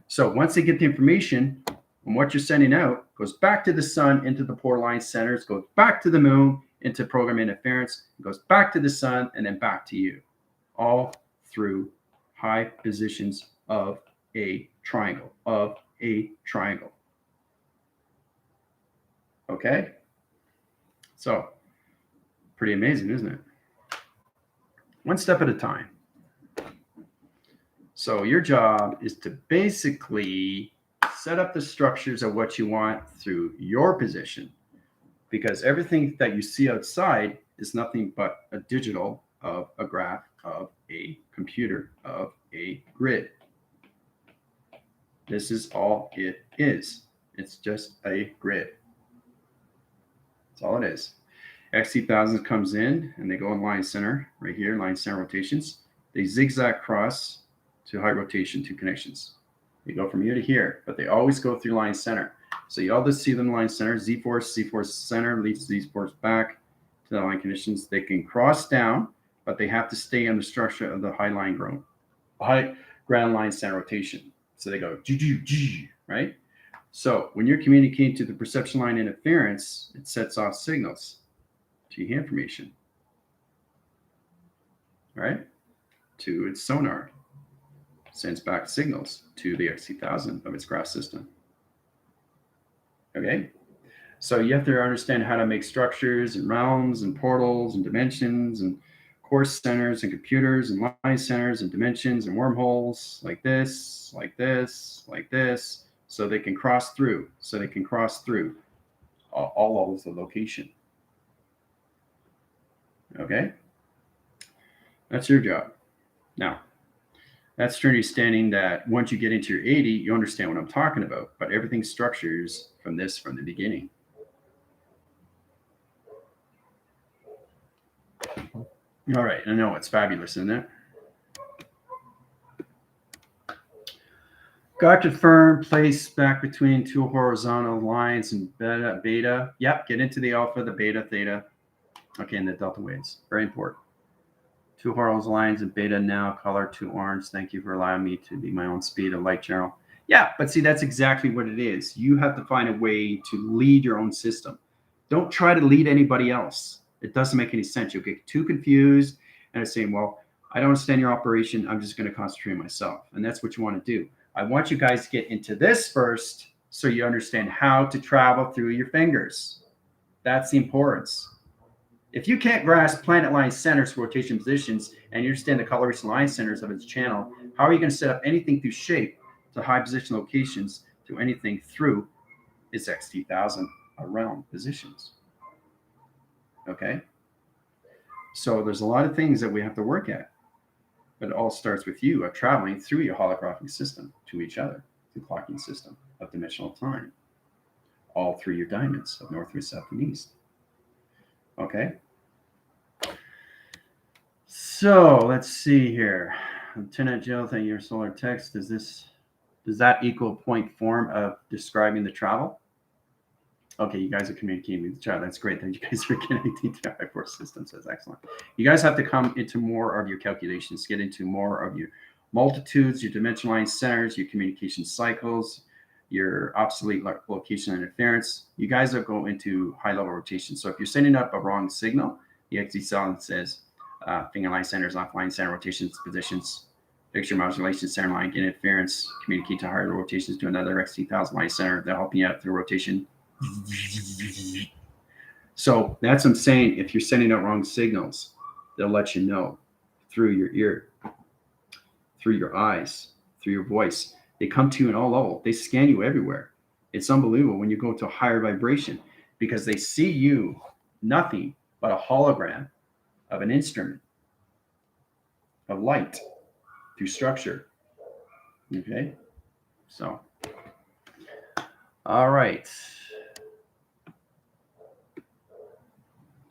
So once they get the information on what you're sending out, goes back to the sun into the poor line centers, goes back to the moon into program interference, goes back to the sun, and then back to you, all through high positions of a triangle, Okay, so pretty amazing, isn't it? One step at a time. So your job is to basically set up the structures of what you want through your position, because everything that you see outside is nothing but a digital of a graph of a computer, of a grid. This is all it is. It's just a grid. That's all it is. XT1000 comes in and they go in line center, right here, line center rotations. They zigzag cross to high rotation, two connections. They go from here to here, but they always go through line center. So you all just see them line center, Z-force, C-force center, leads Z-force back to the line conditions. They can cross down, but they have to stay on the structure of the high line grown. high ground line center rotation. So they go, right? So when you're communicating to the perception line interference, it sets off signals to your hand formation, right? To its sonar, sends back signals to the X2000 of its graph system. Okay? So you have to understand how to make structures and realms and portals and dimensions and course centers and computers and line centers and dimensions and wormholes like this, like this, like this, so they can cross through, all levels of location. Okay? That's your job. Now, that's understanding that once you get into your 80, you understand what I'm talking about, but everything structures from the beginning. All right, I know it's fabulous, isn't it? Got to firm place back between two horizontal lines and beta. Yep, get into the alpha, the beta, theta. Okay, and the delta waves. Very important. Two horizontal lines and beta now, color to orange. Thank you for allowing me to be my own speed of light channel. Yeah, but see, that's exactly what it is. You have to find a way to lead your own system. Don't try to lead anybody else. It doesn't make any sense. You'll get too confused and it's saying, well, I don't understand your operation. I'm just going to concentrate on myself. And that's what you want to do. I want you guys to get into this first so you understand how to travel through your fingers. That's the importance. If you can't grasp planet line centers, rotation positions, and you understand the coloration line centers of its channel, how are you going to set up anything through shape to high position locations to anything through its X2000 realm positions? Okay? So there's a lot of things that we have to work at. But it all starts with you traveling through your holographic system to each other, the clocking system of dimensional time, all through your diamonds of north, south, and east. Okay? So let's see here. Lieutenant Jill, thank you for solar text. Does that equal point form of describing the travel? Okay, you guys are communicating with each other. That's great that you guys are connecting to high force systems. That's excellent. You guys have to come into more of your calculations, get into more of your multitudes, your dimension line centers, your communication cycles, your obsolete location interference. You guys will go into high level rotation. So if you're sending up a wrong signal, the XD says finger line centers, offline center rotations, positions, fixture modulation, center line, get interference, communicate to higher rotations to another XD1000 line center. They're helping you out through rotation. So that's what I'm saying. If you're sending out wrong signals, they'll let you know through your ear, through your eyes, through your voice. They come to you in all levels. They scan you everywhere. It's unbelievable when you go to a higher vibration because they see you nothing but a hologram of an instrument of light through structure. Okay? So, all right.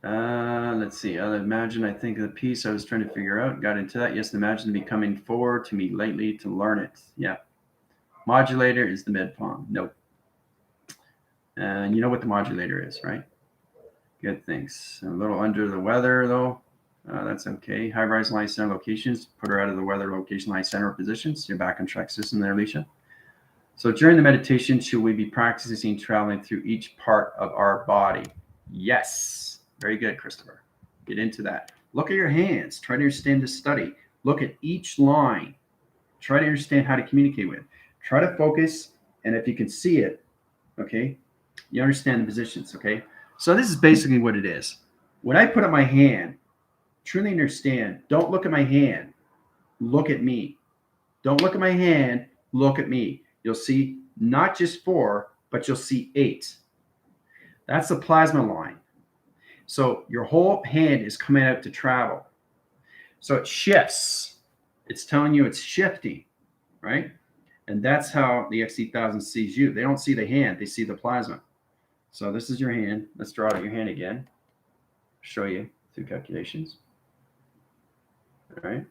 Let's see. Imagine, I think, the piece I was trying to figure out. Got into that. Yes, imagine me coming forward to me lately to learn it. Yeah. Modulator is the mid palm. Nope. And you know what the modulator is, right? Good, thanks. A little under the weather, though. That's okay. High rise line center locations. Put her out of the weather location line center positions. You're back on track system there, Alicia. So during the meditation, should we be practicing traveling through each part of our body? Yes. Very good, Christopher. Get into that. Look at your hands. Try to understand the study. Look at each line. Try to understand how to communicate with it. Try to focus, and if you can see it, okay, you understand the positions, okay? So this is basically what it is. When I put up my hand, truly understand, don't look at my hand. Look at me. Don't look at my hand. Look at me. You'll see not just 4, but you'll see 8. That's the plasma line. So your whole hand is coming out to travel. So it shifts. It's telling you it's shifting, right? And that's how the XD1000 sees you. They don't see the hand, they see the plasma. So this is your hand. Let's draw out your hand again. Show you through calculations. All right.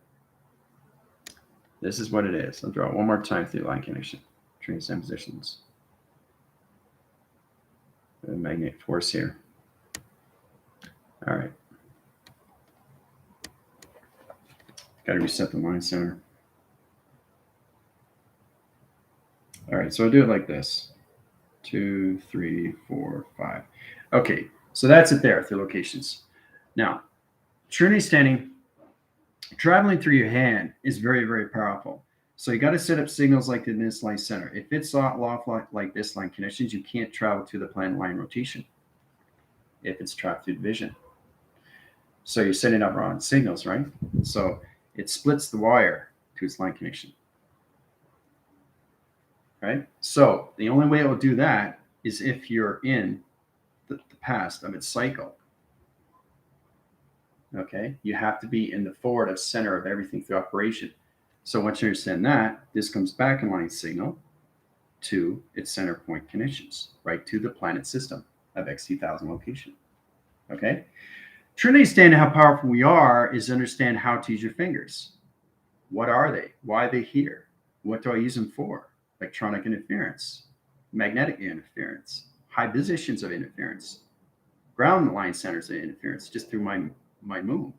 This is what it is. I'll draw it one more time through line connection. Transcend positions. The magnetic force here. All right. Got to reset the line center. right, so I do it like this. 2, 3, 4, 5. Okay, so that's it there, the locations. Now, Trinity standing, traveling through your hand is very, very powerful. So you got to set up signals like in this line center. If it's off like this line conditions, you can't travel to the planet line rotation if it's trapped through division. So you're setting up wrong signals, right? So it splits the wire to its line connection. Right? So the only way it will do that is if you're in the past of its cycle. Okay? You have to be in the forward of center of everything through operation. So once you understand that, this comes back in line signal to its center point connections, right to the planet system of XT1000 location. Okay? Truly understanding how powerful we are is understand how to use your fingers. What are they? Why are they here? What do I use them for? Electronic interference, magnetic interference, high positions of interference, ground line centers of interference just through my moon.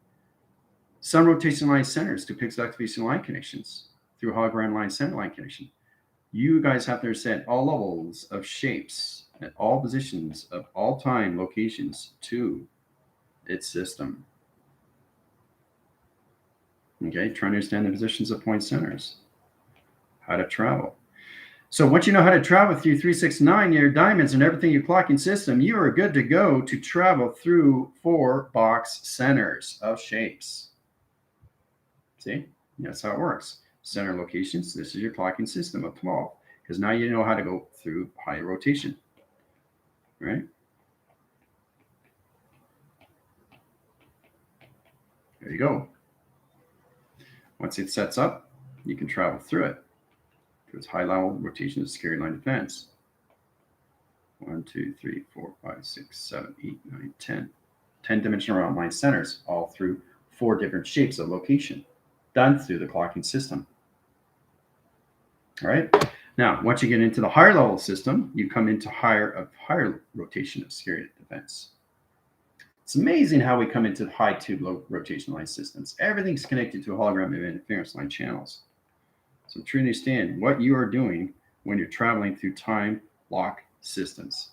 Sun rotation line centers to pixel activation line connections through hologram line center line connection. You guys have to understand all levels of shapes at all positions of all time locations to its system. Okay, trying to understand the positions of point centers, how to travel. So once you know how to travel through 369, your diamonds and everything your clocking system, you are good to go to travel through 4 box centers of shapes. See, that's how it works. Center locations, this is your clocking system of 12, because now you know how to go through high rotation, right? There you go. Once it sets up, you can travel through it. To its high level rotation of security line defense. 1, 2, 3, 4, 5, 6, 7, 8, 9, 10. 10-dimensional round line centers, all through 4 different shapes of location, done through the clocking system. All right. Now, once you get into the higher level system, you come into higher rotation of security defense. It's amazing how we come into the high tube low rotation line systems. Everything's connected to a hologram of interference line channels. So try to understand what you are doing when you're traveling through time lock systems.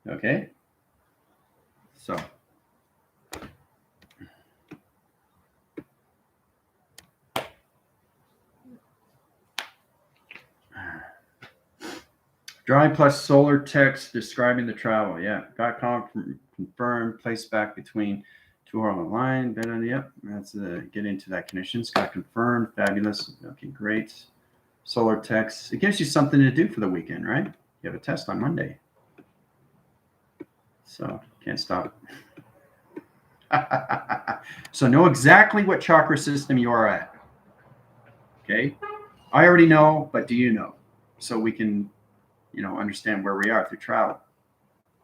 Okay? So drawing plus solar text describing the travel. Yeah, got confirmed, placed back between 2 horizontal line. Yep, that's get into that connections. Got confirmed. Fabulous. Okay, great. Solar text. It gives you something to do for the weekend, right? You have a test on Monday. So can't stop. So know exactly what chakra system you are at. Okay? I already know, but do you know? So we can, understand where we are through travel.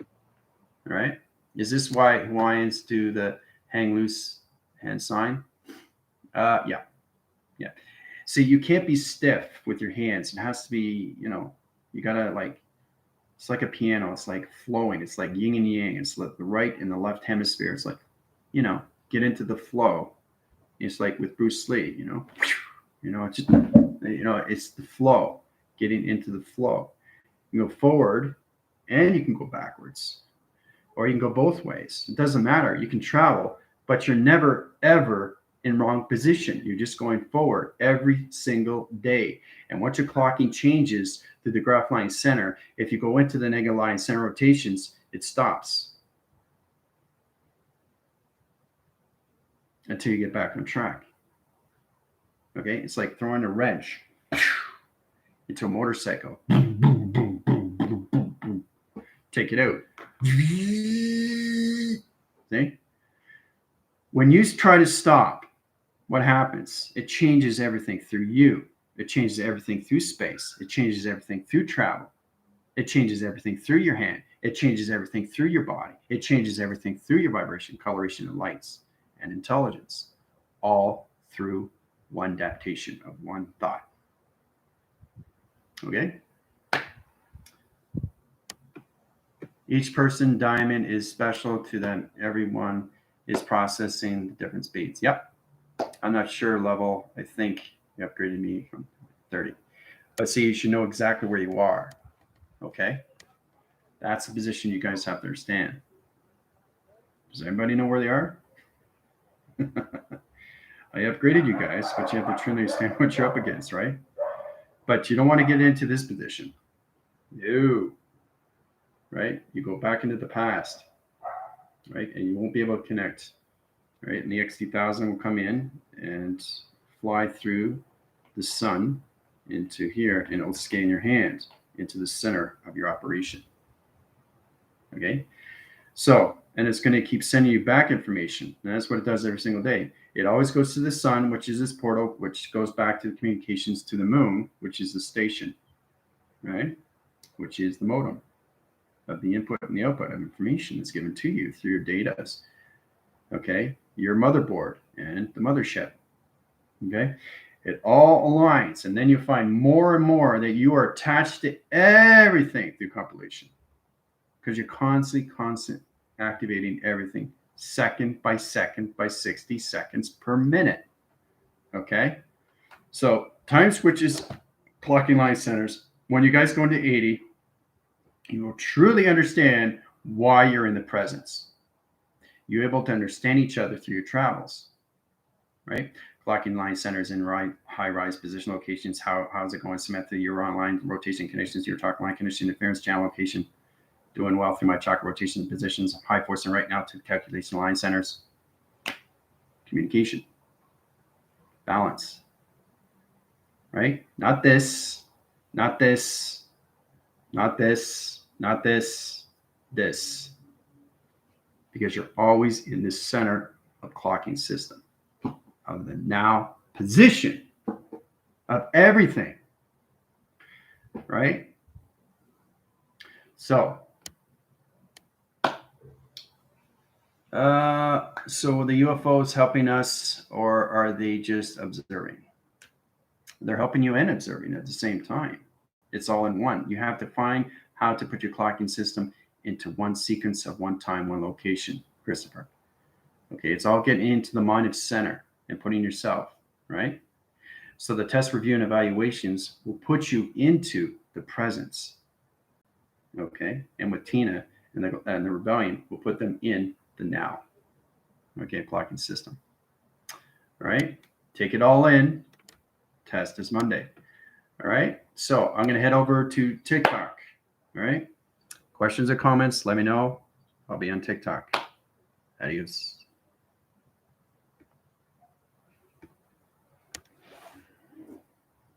All right? Is this why Hawaiians do the hang loose hand sign? Yeah. See, you can't be stiff with your hands. It has to be, you gotta it's like a piano. It's like flowing. It's like yin and yang. It's like the right and the left hemisphere. It's like, get into the flow. It's like with Bruce Lee, it's just, it's the flow, getting into the flow. You go forward and you can go backwards, or you can go both ways. It doesn't matter. You can travel, but you're never, ever in wrong position. You're just going forward every single day. And once your clocking changes to the graph line center, if you go into the negative line center rotations, it stops until you get back on track. Okay, it's like throwing a wrench into a motorcycle. Take it out. See? When you try to stop, what happens? It changes everything through you. It changes everything through space. It changes everything through travel. It changes everything through your hand. It changes everything through your body. It changes everything through your vibration, coloration, and lights, and intelligence, all through one adaptation of one thought. Okay? Each person diamond is special to them. Everyone is processing different speeds. Yep. I'm not sure level. I think you upgraded me from 30. But see, you should know exactly where you are. Okay? That's the position you guys have to understand. Does everybody know where they are? I upgraded you guys, but you have to truly understand what you're up against, right? But you don't want to get into this position. No. Right? You go back into the past, right? And you won't be able to connect, right? And the XT1000 will come in and fly through the sun into here, and it'll scan your hand into the center of your operation. Okay? So, and it's going to keep sending you back information. And that's what it does every single day. It always goes to the sun, which is this portal, which goes back to the communications to the moon, which is the station, right? Which is the modem of the input and the output of information that's given to you through your data. Okay? Your motherboard and the mothership. Okay? It all aligns. And then you find more and more that you are attached to everything through compilation. Because you're constant activating everything second by 60 seconds per minute. Okay? So time switches, clocking line centers. When you guys go into 80, you will truly understand why you're in the presence. You're able to understand each other through your travels, right? Clocking line centers in high-rise position locations. How's it going? Samantha, your online rotation conditions, your talk line condition, interference channel location. Doing well through my chakra rotation positions. High forcing right now to the calculation line centers. Communication. Balance. Right? Not this, not this, not this, not this, this. Because you're always in the center of clocking system. Of the now position of everything. Right? So the UFOs helping us, or are they just observing? They're helping you and observing at the same time. It's all in one. You have to find how to put your clocking system into one sequence of one time, one location, Christopher. Okay, it's all getting into the mind of center and putting yourself, right? So the test, review, and evaluations will put you into the presence. Okay, and with Tina and the rebellion, we'll put them in the now. Okay, clocking system. All right, take it all in. Test is Monday. All right, so I'm going to head over to TikTok. All right, questions or comments, let me know. I'll be on TikTok. Adios.